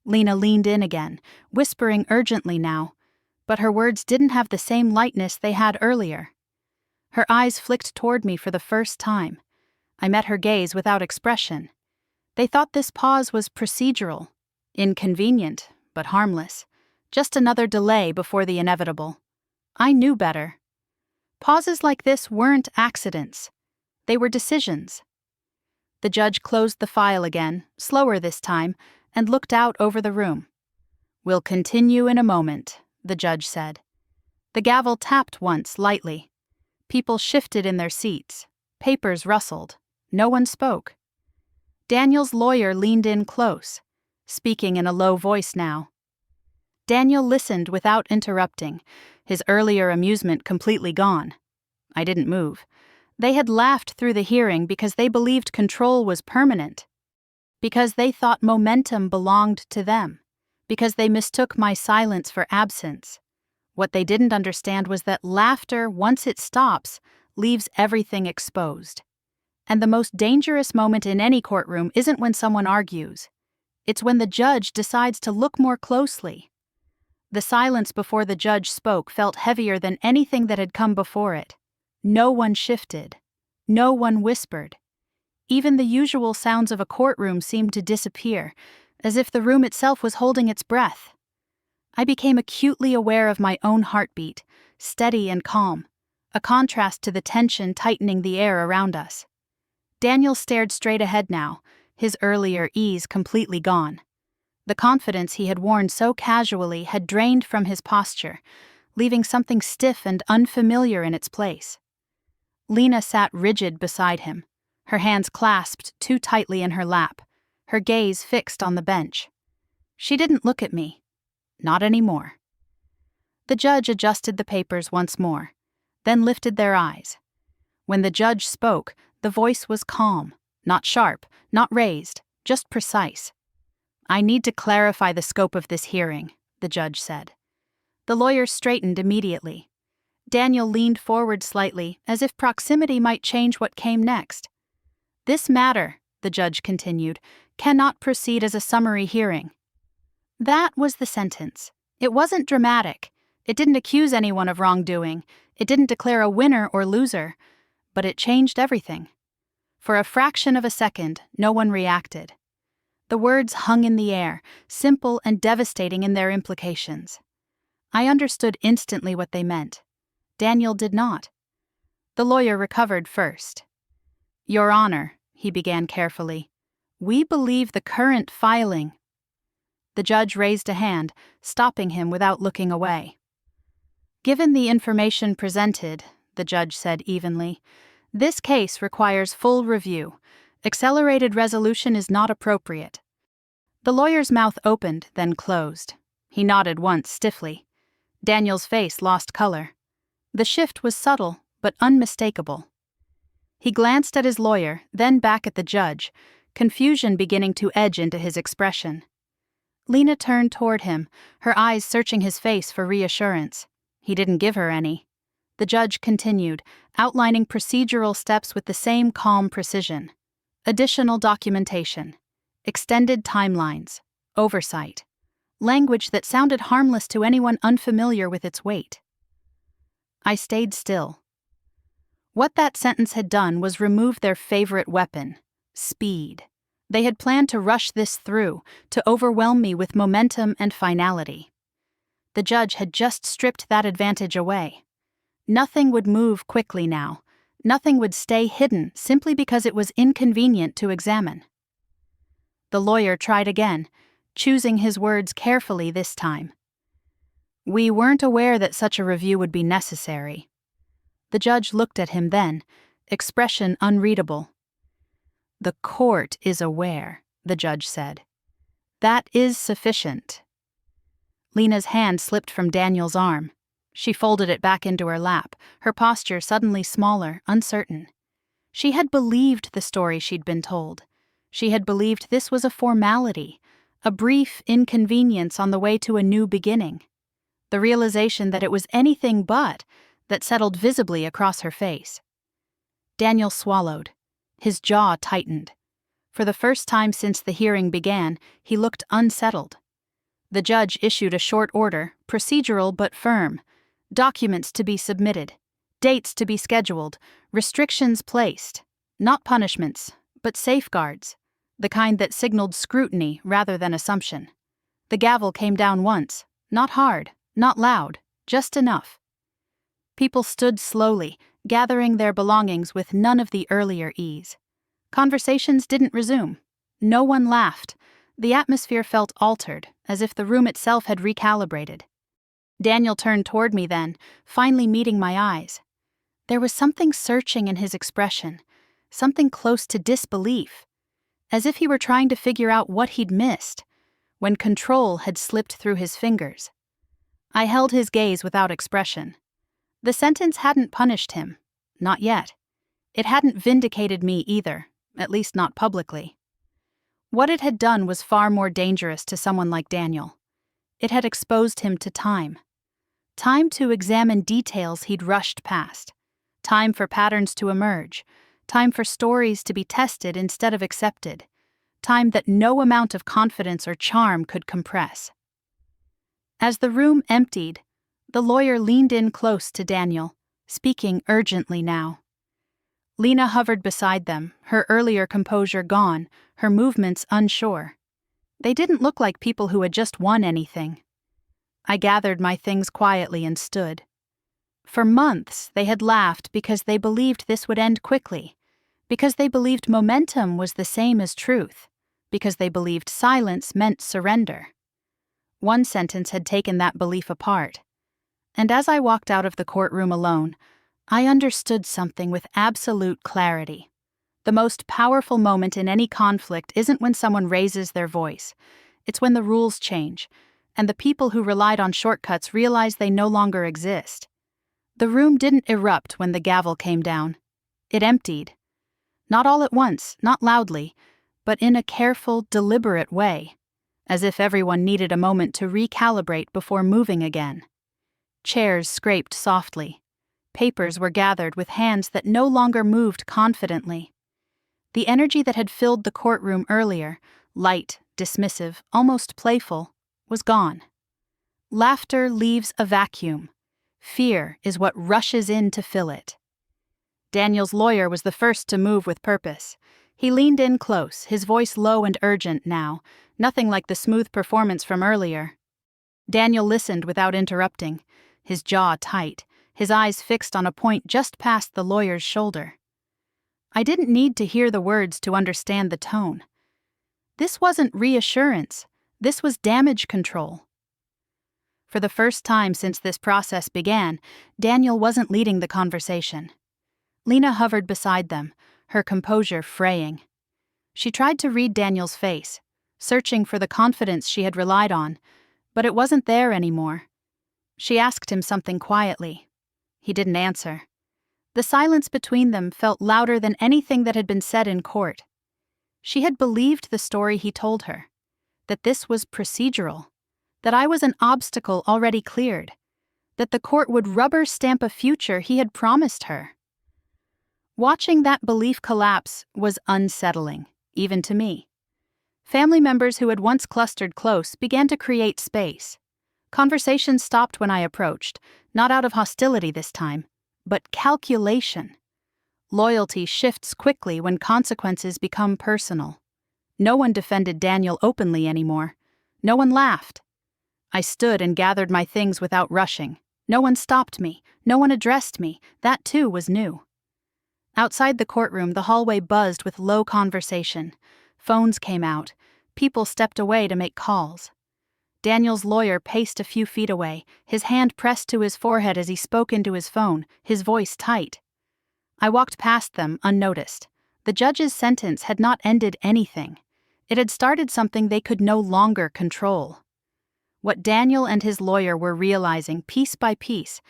Speaker 1: Lena leaned in again, whispering urgently now, but her words didn't have the same lightness they had earlier. Her eyes flicked toward me for the first time. I met her gaze without expression. They thought this pause was procedural, inconvenient, but harmless. Just another delay before the inevitable. I knew better. Pauses like this weren't accidents. They were decisions. The judge closed the file again, slower this time, and looked out over the room. "We'll continue in a moment," the judge said. The gavel tapped once, lightly. People shifted in their seats. Papers rustled. No one spoke. Daniel's lawyer leaned in close, speaking in a low voice now. Daniel listened without interrupting, his earlier amusement completely gone. I didn't move. They had laughed through the hearing because they believed control was permanent, because they thought momentum belonged to them, because they mistook my silence for absence. What they didn't understand was that laughter, once it stops, leaves everything exposed. And the most dangerous moment in any courtroom isn't when someone argues. It's when the judge decides to look more closely. The silence before the judge spoke felt heavier than anything that had come before it. No one shifted. No one whispered. Even the usual sounds of a courtroom seemed to disappear, as if the room itself was holding its breath. I became acutely aware of my own heartbeat, steady and calm, a contrast to the tension tightening the air around us. Daniel stared straight ahead now, his earlier ease completely gone. The confidence he had worn so casually had drained from his posture, leaving something stiff and unfamiliar in its place. Lena sat rigid beside him, her hands clasped too tightly in her lap, her gaze fixed on the bench. She didn't look at me. Not anymore. The judge adjusted the papers once more, then lifted their eyes. When the judge spoke, the voice was calm, not sharp, not raised, just precise. "I need to clarify the scope of this hearing," the judge said. The lawyer straightened immediately. Daniel leaned forward slightly, as if proximity might change what came next. "This matter," the judge continued, "cannot proceed as a summary hearing." That was the sentence. It wasn't dramatic. It didn't accuse anyone of wrongdoing. It didn't declare a winner or loser. But it changed everything. For a fraction of a second, no one reacted. The words hung in the air, simple and devastating in their implications. I understood instantly what they meant. Daniel did not. The lawyer recovered first. "Your Honor," he began carefully, "we believe the current filing—" The judge raised a hand, stopping him without looking away. "Given the information presented," the judge said evenly, "this case requires full review. Accelerated resolution is not appropriate." The lawyer's mouth opened, then closed. He nodded once stiffly. Daniel's face lost color. The shift was subtle, but unmistakable. He glanced at his lawyer, then back at the judge, confusion beginning to edge into his expression. Lena turned toward him, her eyes searching his face for reassurance. He didn't give her any. The judge continued, outlining procedural steps with the same calm precision. Additional documentation. Extended timelines. Oversight. Language that sounded harmless to anyone unfamiliar with its weight. I stayed still. What that sentence had done was remove their favorite weapon, speed. They had planned to rush this through, to overwhelm me with momentum and finality. The judge had just stripped that advantage away. Nothing would move quickly now. Nothing would stay hidden simply because it was inconvenient to examine. The lawyer tried again, choosing his words carefully this time. "We weren't aware that such a review would be necessary." The judge looked at him then, expression unreadable. "The court is aware," the judge said. "That is sufficient." Lena's hand slipped from Daniel's arm. She folded it back into her lap, her posture suddenly smaller, uncertain. She had believed the story she'd been told. She had believed this was a formality, a brief inconvenience on the way to a new beginning. The realization that it was anything but that settled visibly across her face. Daniel swallowed. His jaw tightened. For the first time since the hearing began, he looked unsettled. The judge issued a short order, procedural but firm. Documents to be submitted. Dates to be scheduled. Restrictions placed. Not punishments, but safeguards. The kind that signaled scrutiny rather than assumption. The gavel came down once. Not hard, not loud, just enough. People stood slowly, gathering their belongings with none of the earlier ease. Conversations didn't resume. No one laughed. The atmosphere felt altered, as if the room itself had recalibrated. Daniel turned toward me then, finally meeting my eyes. There was something searching in his expression, something close to disbelief, as if he were trying to figure out what he'd missed, when control had slipped through his fingers. I held his gaze without expression. The sentence hadn't punished him. Not yet. It hadn't vindicated me either, at least not publicly. What it had done was far more dangerous to someone like Daniel. It had exposed him to time. Time to examine details he'd rushed past. Time for patterns to emerge. Time for stories to be tested instead of accepted. Time that no amount of confidence or charm could compress. As the room emptied, the lawyer leaned in close to Daniel, speaking urgently now. Lena hovered beside them, her earlier composure gone, her movements unsure. They didn't look like people who had just won anything. I gathered my things quietly and stood. For months, they had laughed because they believed this would end quickly, because they believed momentum was the same as truth, because they believed silence meant surrender. One sentence had taken that belief apart. And as I walked out of the courtroom alone, I understood something with absolute clarity. The most powerful moment in any conflict isn't when someone raises their voice. It's when the rules change, and the people who relied on shortcuts realize they no longer exist. The room didn't erupt when the gavel came down. It emptied. Not all at once, not loudly, but in a careful, deliberate way, as if everyone needed a moment to recalibrate before moving again. Chairs scraped softly. Papers were gathered with hands that no longer moved confidently. The energy that had filled the courtroom earlier, light, dismissive, almost playful, was gone. Laughter leaves a vacuum. Fear is what rushes in to fill it. Daniel's lawyer was the first to move with purpose. He leaned in close, his voice low and urgent now, nothing like the smooth performance from earlier. Daniel listened without interrupting, his jaw tight, his eyes fixed on a point just past the lawyer's shoulder. I didn't need to hear the words to understand the tone. This wasn't reassurance, this was damage control. For the first time since this process began, Daniel wasn't leading the conversation. Lena hovered beside them, her composure fraying. She tried to read Daniel's face, searching for the confidence she had relied on, but it wasn't there anymore. She asked him something quietly. He didn't answer. The silence between them felt louder than anything that had been said in court. She had believed the story he told her, that this was procedural, that I was an obstacle already cleared, that the court would rubber stamp a future he had promised her. Watching that belief collapse was unsettling, even to me. Family members who had once clustered close began to create space. Conversations stopped when I approached, not out of hostility this time, but calculation. Loyalty shifts quickly when consequences become personal. No one defended Daniel openly anymore. No one laughed. I stood and gathered my things without rushing. No one stopped me. No one addressed me. That too was new. Outside the courtroom, the hallway buzzed with low conversation. Phones came out. People stepped away to make calls. Daniel's lawyer paced a few feet away, his hand pressed to his forehead as he spoke into his phone, his voice tight. I walked past them, unnoticed. The judge's sentence had not ended anything. It had started something they could no longer control. What Daniel and his lawyer were realizing piece by piece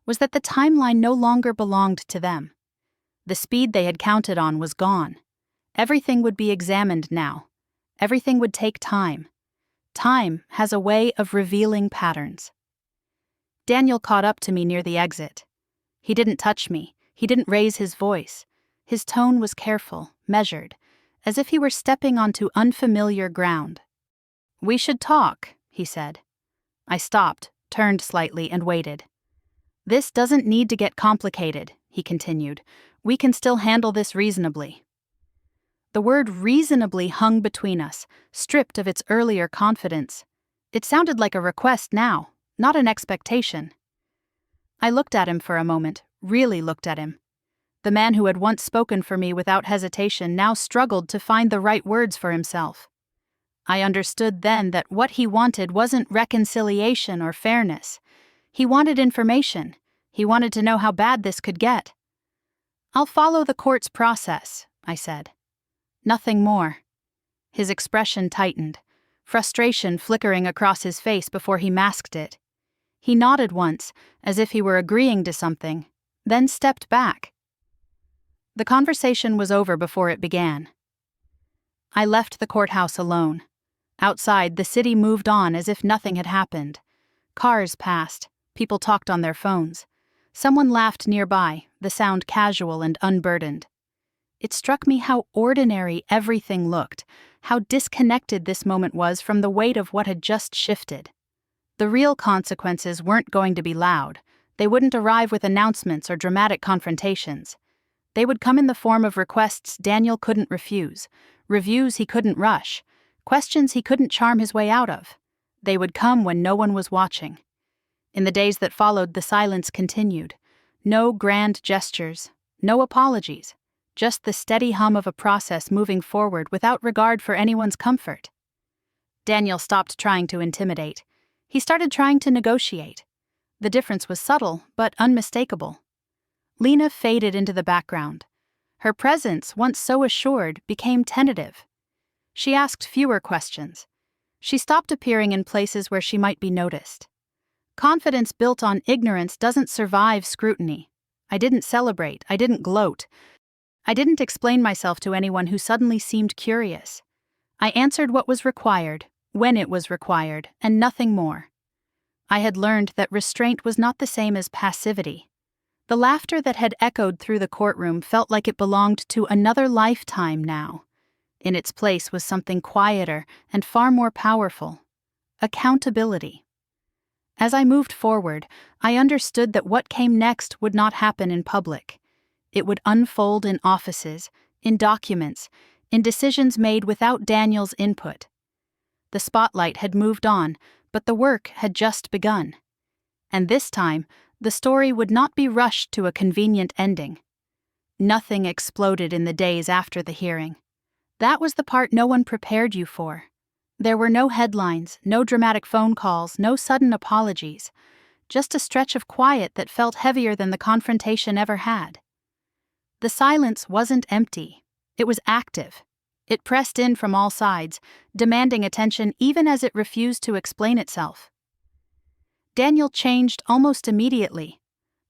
Speaker 1: was that the timeline no longer belonged to them. The speed they had counted on was gone. Everything would be examined now. Everything would take time. Time has a way of revealing patterns. Daniel caught up to me near the exit. He didn't touch me. He didn't raise his voice. His tone was careful, measured, as if he were stepping onto unfamiliar ground. "We should talk," he said. I stopped, turned slightly, and waited. "This doesn't need to get complicated," he continued. "We can still handle this reasonably." The word reasonably hung between us, stripped of its earlier confidence. It sounded like a request now, not an expectation. I looked at him for a moment, really looked at him. The man who had once spoken for me without hesitation now struggled to find the right words for himself. I understood then that what he wanted wasn't reconciliation or fairness. He wanted information. He wanted to know how bad this could get. "I'll follow the court's process," I said. Nothing more. His expression tightened, frustration flickering across his face before he masked it. He nodded once, as if he were agreeing to something, then stepped back. The conversation was over before it began. I left the courthouse alone. Outside, the city moved on as if nothing had happened. Cars passed. People talked on their phones. Someone laughed nearby, the sound casual and unburdened. It struck me how ordinary everything looked, how disconnected this moment was from the weight of what had just shifted. The real consequences weren't going to be loud. They wouldn't arrive with announcements or dramatic confrontations. They would come in the form of requests Daniel couldn't refuse, reviews he couldn't rush, questions he couldn't charm his way out of. They would come when no one was watching. In the days that followed, the silence continued. No grand gestures, no apologies, just the steady hum of a process moving forward without regard for anyone's comfort. Daniel stopped trying to intimidate. He started trying to negotiate. The difference was subtle, but unmistakable. Lena faded into the background. Her presence, once so assured, became tentative. She asked fewer questions. She stopped appearing in places where she might be noticed. Confidence built on ignorance doesn't survive scrutiny. I didn't celebrate, I didn't gloat. I didn't explain myself to anyone who suddenly seemed curious. I answered what was required, when it was required, and nothing more. I had learned that restraint was not the same as passivity. The laughter that had echoed through the courtroom felt like it belonged to another lifetime now. In its place was something quieter and far more powerful: accountability. As I moved forward, I understood that what came next would not happen in public. It would unfold in offices, in documents, in decisions made without Daniel's input. The spotlight had moved on, but the work had just begun. And this time, the story would not be rushed to a convenient ending. Nothing exploded in the days after the hearing. That was the part no one prepared you for. There were no headlines, no dramatic phone calls, no sudden apologies. Just a stretch of quiet that felt heavier than the confrontation ever had. The silence wasn't empty. It was active. It pressed in from all sides, demanding attention even as it refused to explain itself. Daniel changed almost immediately.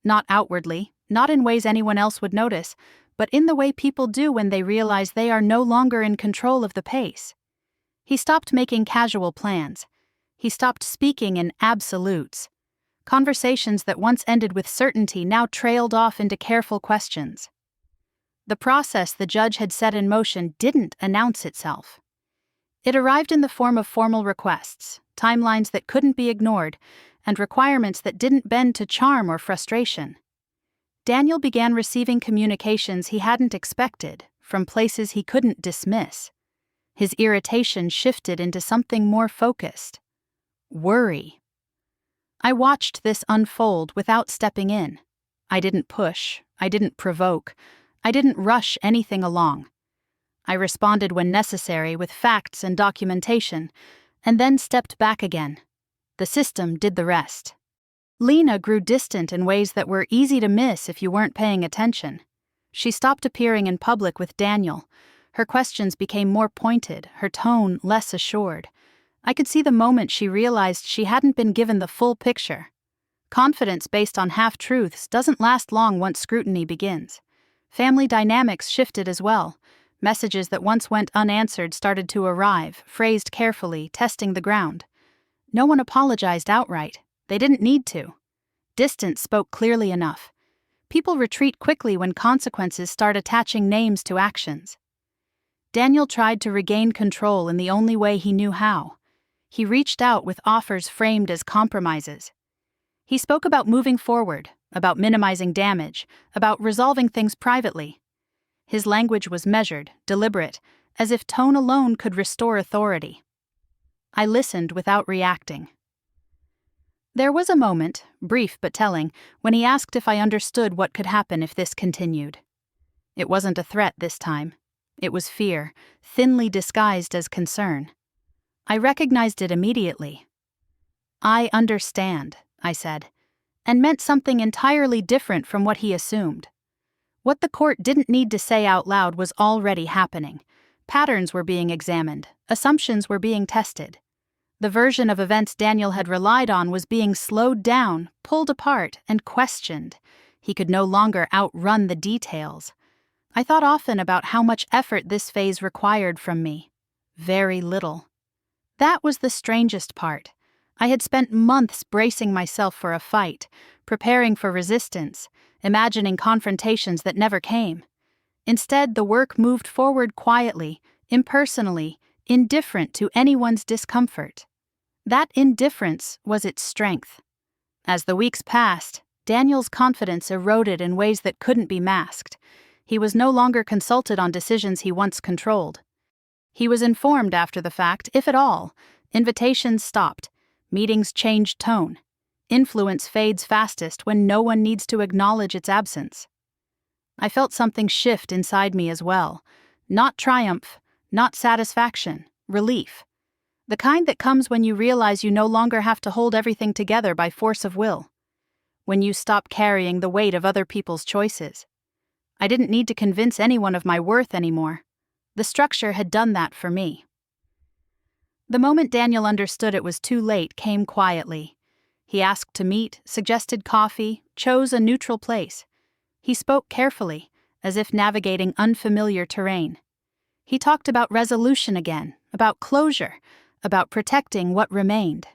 Speaker 1: Not outwardly, not in ways anyone else would notice, but in the way people do when they realize they are no longer in control of the pace. He stopped making casual plans. He stopped speaking in absolutes. Conversations that once ended with certainty now trailed off into careful questions. The process the judge had set in motion didn't announce itself. It arrived in the form of formal requests, timelines that couldn't be ignored, and requirements that didn't bend to charm or frustration. Daniel began receiving communications he hadn't expected, from places he couldn't dismiss. His irritation shifted into something more focused: worry. I watched this unfold without stepping in. I didn't push, I didn't provoke, I didn't rush anything along. I responded when necessary with facts and documentation, and then stepped back again. The system did the rest. Lena grew distant in ways that were easy to miss if you weren't paying attention. She stopped appearing in public with Daniel. Her questions became more pointed, her tone less assured. I could see the moment she realized she hadn't been given the full picture. Confidence based on half-truths doesn't last long once scrutiny begins. Family dynamics shifted as well. Messages that once went unanswered started to arrive, phrased carefully, testing the ground. No one apologized outright. They didn't need to. Distance spoke clearly enough. People retreat quickly when consequences start attaching names to actions. Daniel tried to regain control in the only way he knew how. He reached out with offers framed as compromises. He spoke about moving forward, about minimizing damage, about resolving things privately. His language was measured, deliberate, as if tone alone could restore authority. I listened without reacting. There was a moment, brief but telling, when he asked if I understood what could happen if this continued. It wasn't a threat this time. It was fear, thinly disguised as concern. I recognized it immediately. "I understand," I said, and meant something entirely different from what he assumed. What the court didn't need to say out loud was already happening. Patterns were being examined, assumptions were being tested. The version of events Daniel had relied on was being slowed down, pulled apart, and questioned. He could no longer outrun the details. I thought often about how much effort this phase required from me. Very little. That was the strangest part. I had spent months bracing myself for a fight, preparing for resistance, imagining confrontations that never came. Instead, the work moved forward quietly, impersonally, indifferent to anyone's discomfort. That indifference was its strength. As the weeks passed, Daniel's confidence eroded in ways that couldn't be masked. He was no longer consulted on decisions he once controlled. He was informed after the fact, if at all. Invitations stopped. Meetings changed tone. Influence fades fastest when no one needs to acknowledge its absence. I felt something shift inside me as well. Not triumph, not satisfaction, relief. The kind that comes when you realize you no longer have to hold everything together by force of will. When you stop carrying the weight of other people's choices. I didn't need to convince anyone of my worth anymore. The structure had done that for me. The moment Daniel understood it was too late came quietly. He asked to meet, suggested coffee, chose a neutral place. He spoke carefully, as if navigating unfamiliar terrain. He talked about resolution again, about closure, about protecting what remained.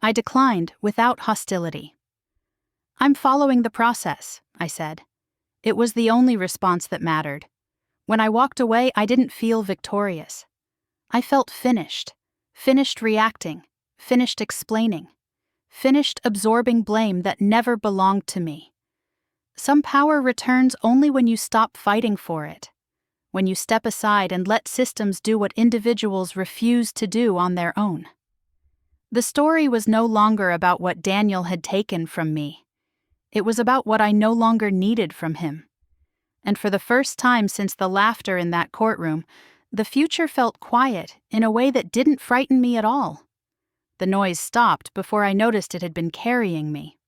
Speaker 1: I declined without hostility. "I'm following the process," I said. It was the only response that mattered. When I walked away, I didn't feel victorious. I felt finished. Finished reacting. Finished explaining. Finished absorbing blame that never belonged to me. Some power returns only when you stop fighting for it. When you step aside and let systems do what individuals refuse to do on their own. The story was no longer about what Daniel had taken from me. It was about what I no longer needed from him. And for the first time since the laughter in that courtroom, the future felt quiet in a way that didn't frighten me at all. The noise stopped before I noticed it had been carrying me.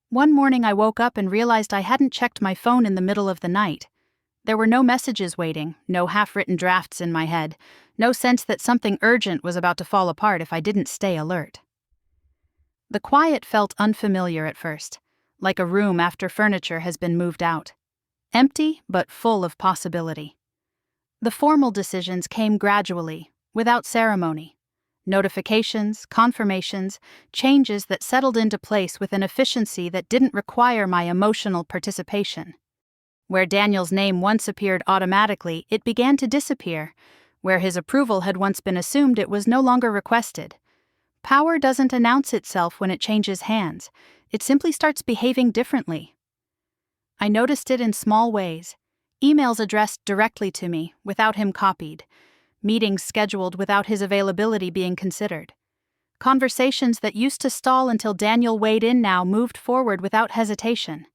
Speaker 1: One morning I woke up and realized I hadn't checked my phone in the middle of the night. There were no messages waiting, no half-written drafts in my head, no sense that something urgent was about to fall apart if I didn't stay alert. The quiet felt unfamiliar at first, like a room after furniture has been moved out. Empty, but full of possibility. The formal decisions came gradually, without ceremony. Notifications, confirmations, changes that settled into place with an efficiency that didn't require my emotional participation. Where Daniel's name once appeared automatically, it began to disappear. Where his approval had once been assumed, it was no longer requested. Power doesn't announce itself when it changes hands. It simply starts behaving differently. I noticed it in small ways. Emails addressed directly to me, without him copied. Meetings scheduled without his availability being considered. Conversations that used to stall until Daniel weighed in now moved forward without hesitation.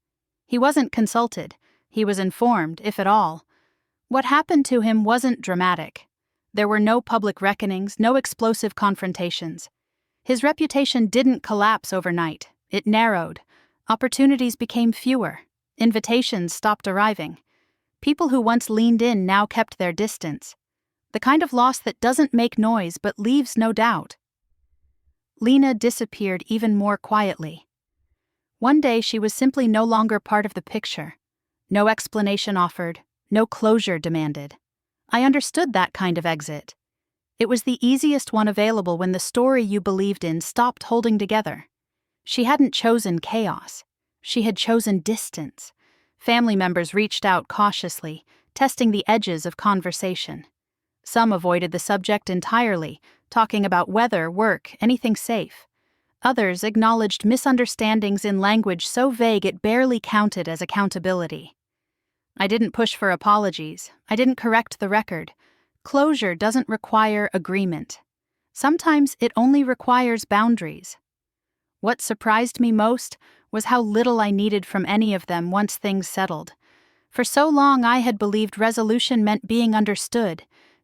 Speaker 1: He wasn't consulted. He was informed, if at all. What happened to him wasn't dramatic. There were no public reckonings, no explosive confrontations. His reputation didn't collapse overnight. It narrowed. Opportunities became fewer. Invitations stopped arriving. People who once leaned in now kept their distance. The kind of loss that doesn't make noise but leaves no doubt. Lena disappeared even more quietly. One day she was simply no longer part of the picture. No explanation offered, no closure demanded. I understood that kind of exit. It was the easiest one available when the story you believed in stopped holding together. She hadn't chosen chaos. She had chosen distance. Family members reached out cautiously, testing the edges of conversation. Some avoided the subject entirely, talking about weather, work, anything safe. Others acknowledged misunderstandings in language so vague it barely counted as accountability. I didn't push for apologies. I didn't correct the record. Closure doesn't require agreement. Sometimes it only requires boundaries. What surprised me most was how little I needed from any of them once things settled. For so long I had believed resolution meant being understood,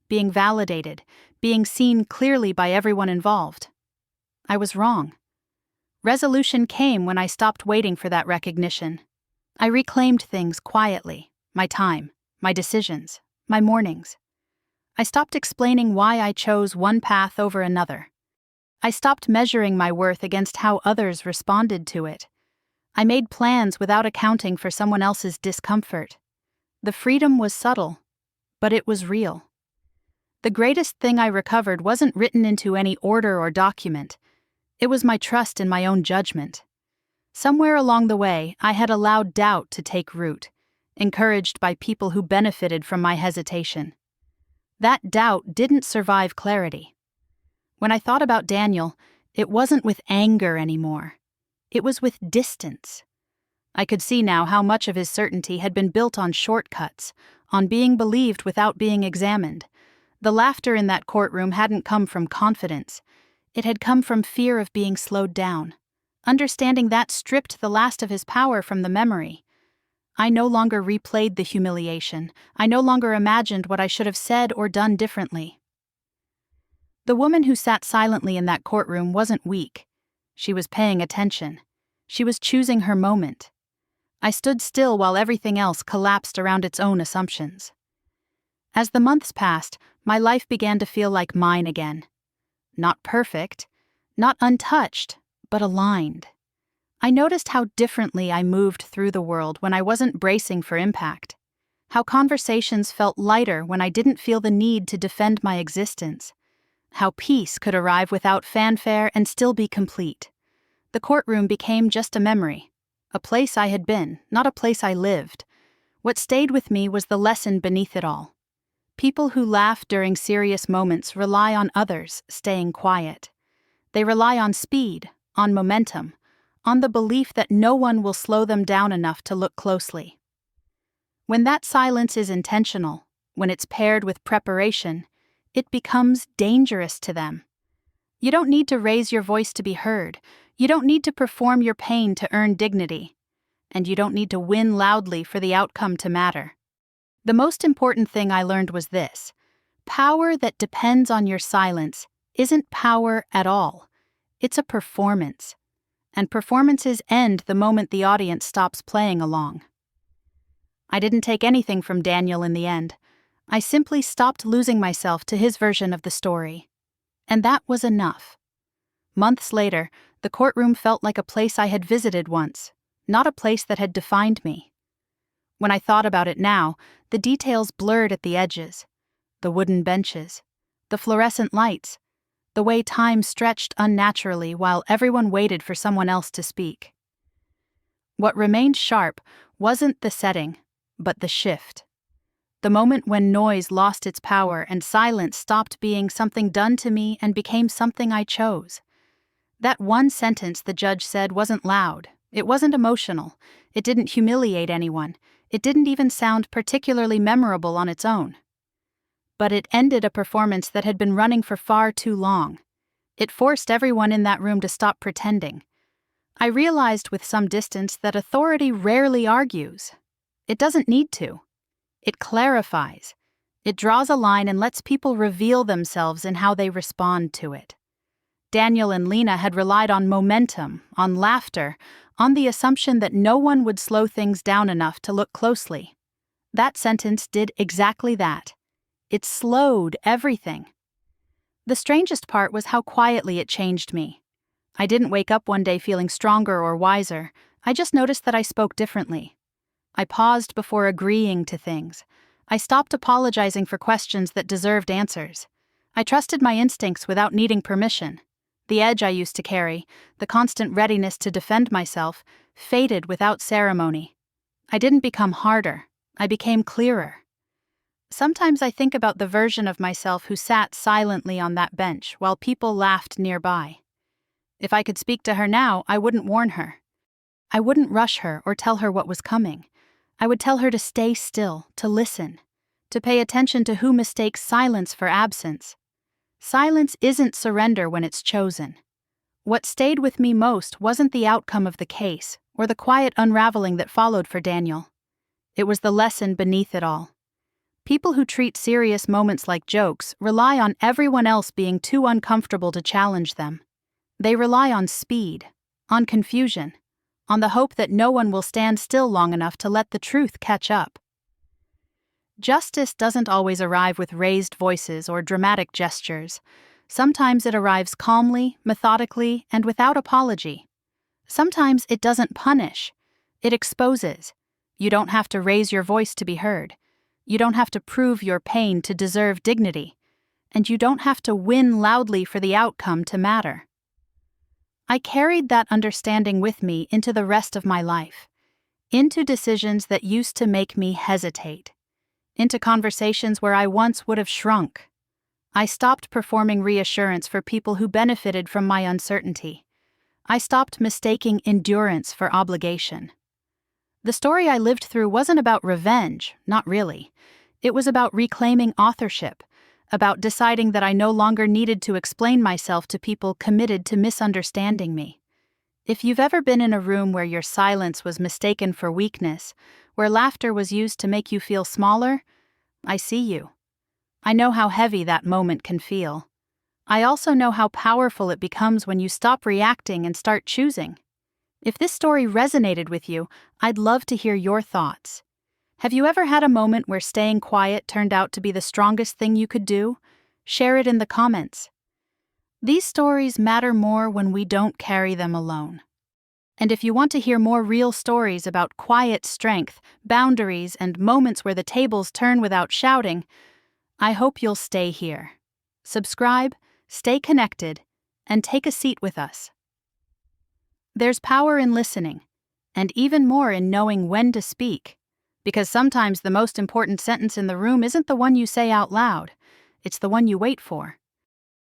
Speaker 1: being validated, being seen clearly by everyone involved. I was wrong. Resolution came when I stopped waiting for that recognition. I reclaimed things quietly, my time, my decisions, my mornings. I stopped explaining why I chose one path over another. I stopped measuring my worth against how others responded to it. I made plans without accounting for someone else's discomfort. The freedom was subtle, but it was real. The greatest thing I recovered wasn't written into any order or document. It was my trust in my own judgment. Somewhere along the way, I had allowed doubt to take root, encouraged by people who benefited from my hesitation. That doubt didn't survive clarity. When I thought about Daniel, it wasn't with anger anymore. It was with distance. I could see now how much of his certainty had been built on shortcuts, on being believed without being examined. The laughter in that courtroom hadn't come from confidence. It had come from fear of being slowed down. Understanding that stripped the last of his power from the memory. I no longer replayed the humiliation. I no longer imagined what I should have said or done differently. The woman who sat silently in that courtroom wasn't weak. She was paying attention. She was choosing her moment. I stood still while everything else collapsed around its own assumptions. As the months passed, my life began to feel like mine again. Not perfect, not untouched, but aligned. I noticed how differently I moved through the world when I wasn't bracing for impact. How conversations felt lighter when I didn't feel the need to defend my existence. How peace could arrive without fanfare and still be complete. The courtroom became just a memory. A place I had been, not a place I lived. What stayed with me was the lesson beneath it all. People who laugh during serious moments rely on others staying quiet. They rely on speed, on momentum, on the belief that no one will slow them down enough to look closely. When that silence is intentional, when it's paired with preparation, it becomes dangerous to them. You don't need to raise your voice to be heard. You don't need to perform your pain to earn dignity. And you don't need to win loudly for the outcome to matter. The most important thing I learned was this: power that depends on your silence isn't power at all. It's a performance. And performances end the moment the audience stops playing along. I didn't take anything from Daniel in the end. I simply stopped losing myself to his version of the story. And that was enough. Months later, the courtroom felt like a place I had visited once, not a place that had defined me. When I thought about it now, the details blurred at the edges. The wooden benches, the fluorescent lights, the way time stretched unnaturally while everyone waited for someone else to speak. What remained sharp wasn't the setting, but the shift. The moment when noise lost its power and silence stopped being something done to me and became something I chose. That one sentence the judge said wasn't loud, it wasn't emotional, it didn't humiliate anyone, it didn't even sound particularly memorable on its own. But it ended a performance that had been running for far too long. It forced everyone in that room to stop pretending. I realized with some distance that authority rarely argues. It doesn't need to. It clarifies. It draws a line and lets people reveal themselves in how they respond to it. Daniel and Lena had relied on momentum, on laughter, on the assumption that no one would slow things down enough to look closely. That sentence did exactly that. It slowed everything. The strangest part was how quietly it changed me. I didn't wake up one day feeling stronger or wiser. I just noticed that I spoke differently. I paused before agreeing to things. I stopped apologizing for questions that deserved answers. I trusted my instincts without needing permission. The edge I used to carry, the constant readiness to defend myself, faded without ceremony. I didn't become harder. I became clearer. Sometimes I think about the version of myself who sat silently on that bench while people laughed nearby. If I could speak to her now, I wouldn't warn her. I wouldn't rush her or tell her what was coming. I would tell her to stay still, to listen, to pay attention to who mistakes silence for absence. Silence isn't surrender when it's chosen. What stayed with me most wasn't the outcome of the case or the quiet unraveling that followed for Daniel. It was the lesson beneath it all. People who treat serious moments like jokes rely on everyone else being too uncomfortable to challenge them. They rely on speed, on confusion, on the hope that no one will stand still long enough to let the truth catch up. Justice doesn't always arrive with raised voices or dramatic gestures. Sometimes it arrives calmly, methodically, and without apology. Sometimes it doesn't punish. It exposes. You don't have to raise your voice to be heard. You don't have to prove your pain to deserve dignity. And you don't have to win loudly for the outcome to matter. I carried that understanding with me into the rest of my life, into decisions that used to make me hesitate, into conversations where I once would have shrunk. I stopped performing reassurance for people who benefited from my uncertainty. I stopped mistaking endurance for obligation. The story I lived through wasn't about revenge, not really. It was about reclaiming authorship, about deciding that I no longer needed to explain myself to people committed to misunderstanding me. If you've ever been in a room where your silence was mistaken for weakness, where laughter was used to make you feel smaller, I see you. I know how heavy that moment can feel. I also know how powerful it becomes when you stop reacting and start choosing. If this story resonated with you, I'd love to hear your thoughts. Have you ever had a moment where staying quiet turned out to be the strongest thing you could do? Share it in the comments. These stories matter more when we don't carry them alone. And if you want to hear more real stories about quiet strength, boundaries, and moments where the tables turn without shouting, I hope you'll stay here. Subscribe, stay connected, and take a seat with us. There's power in listening, and even more in knowing when to speak, because sometimes the most important sentence in the room isn't the one you say out loud, it's the one you wait for.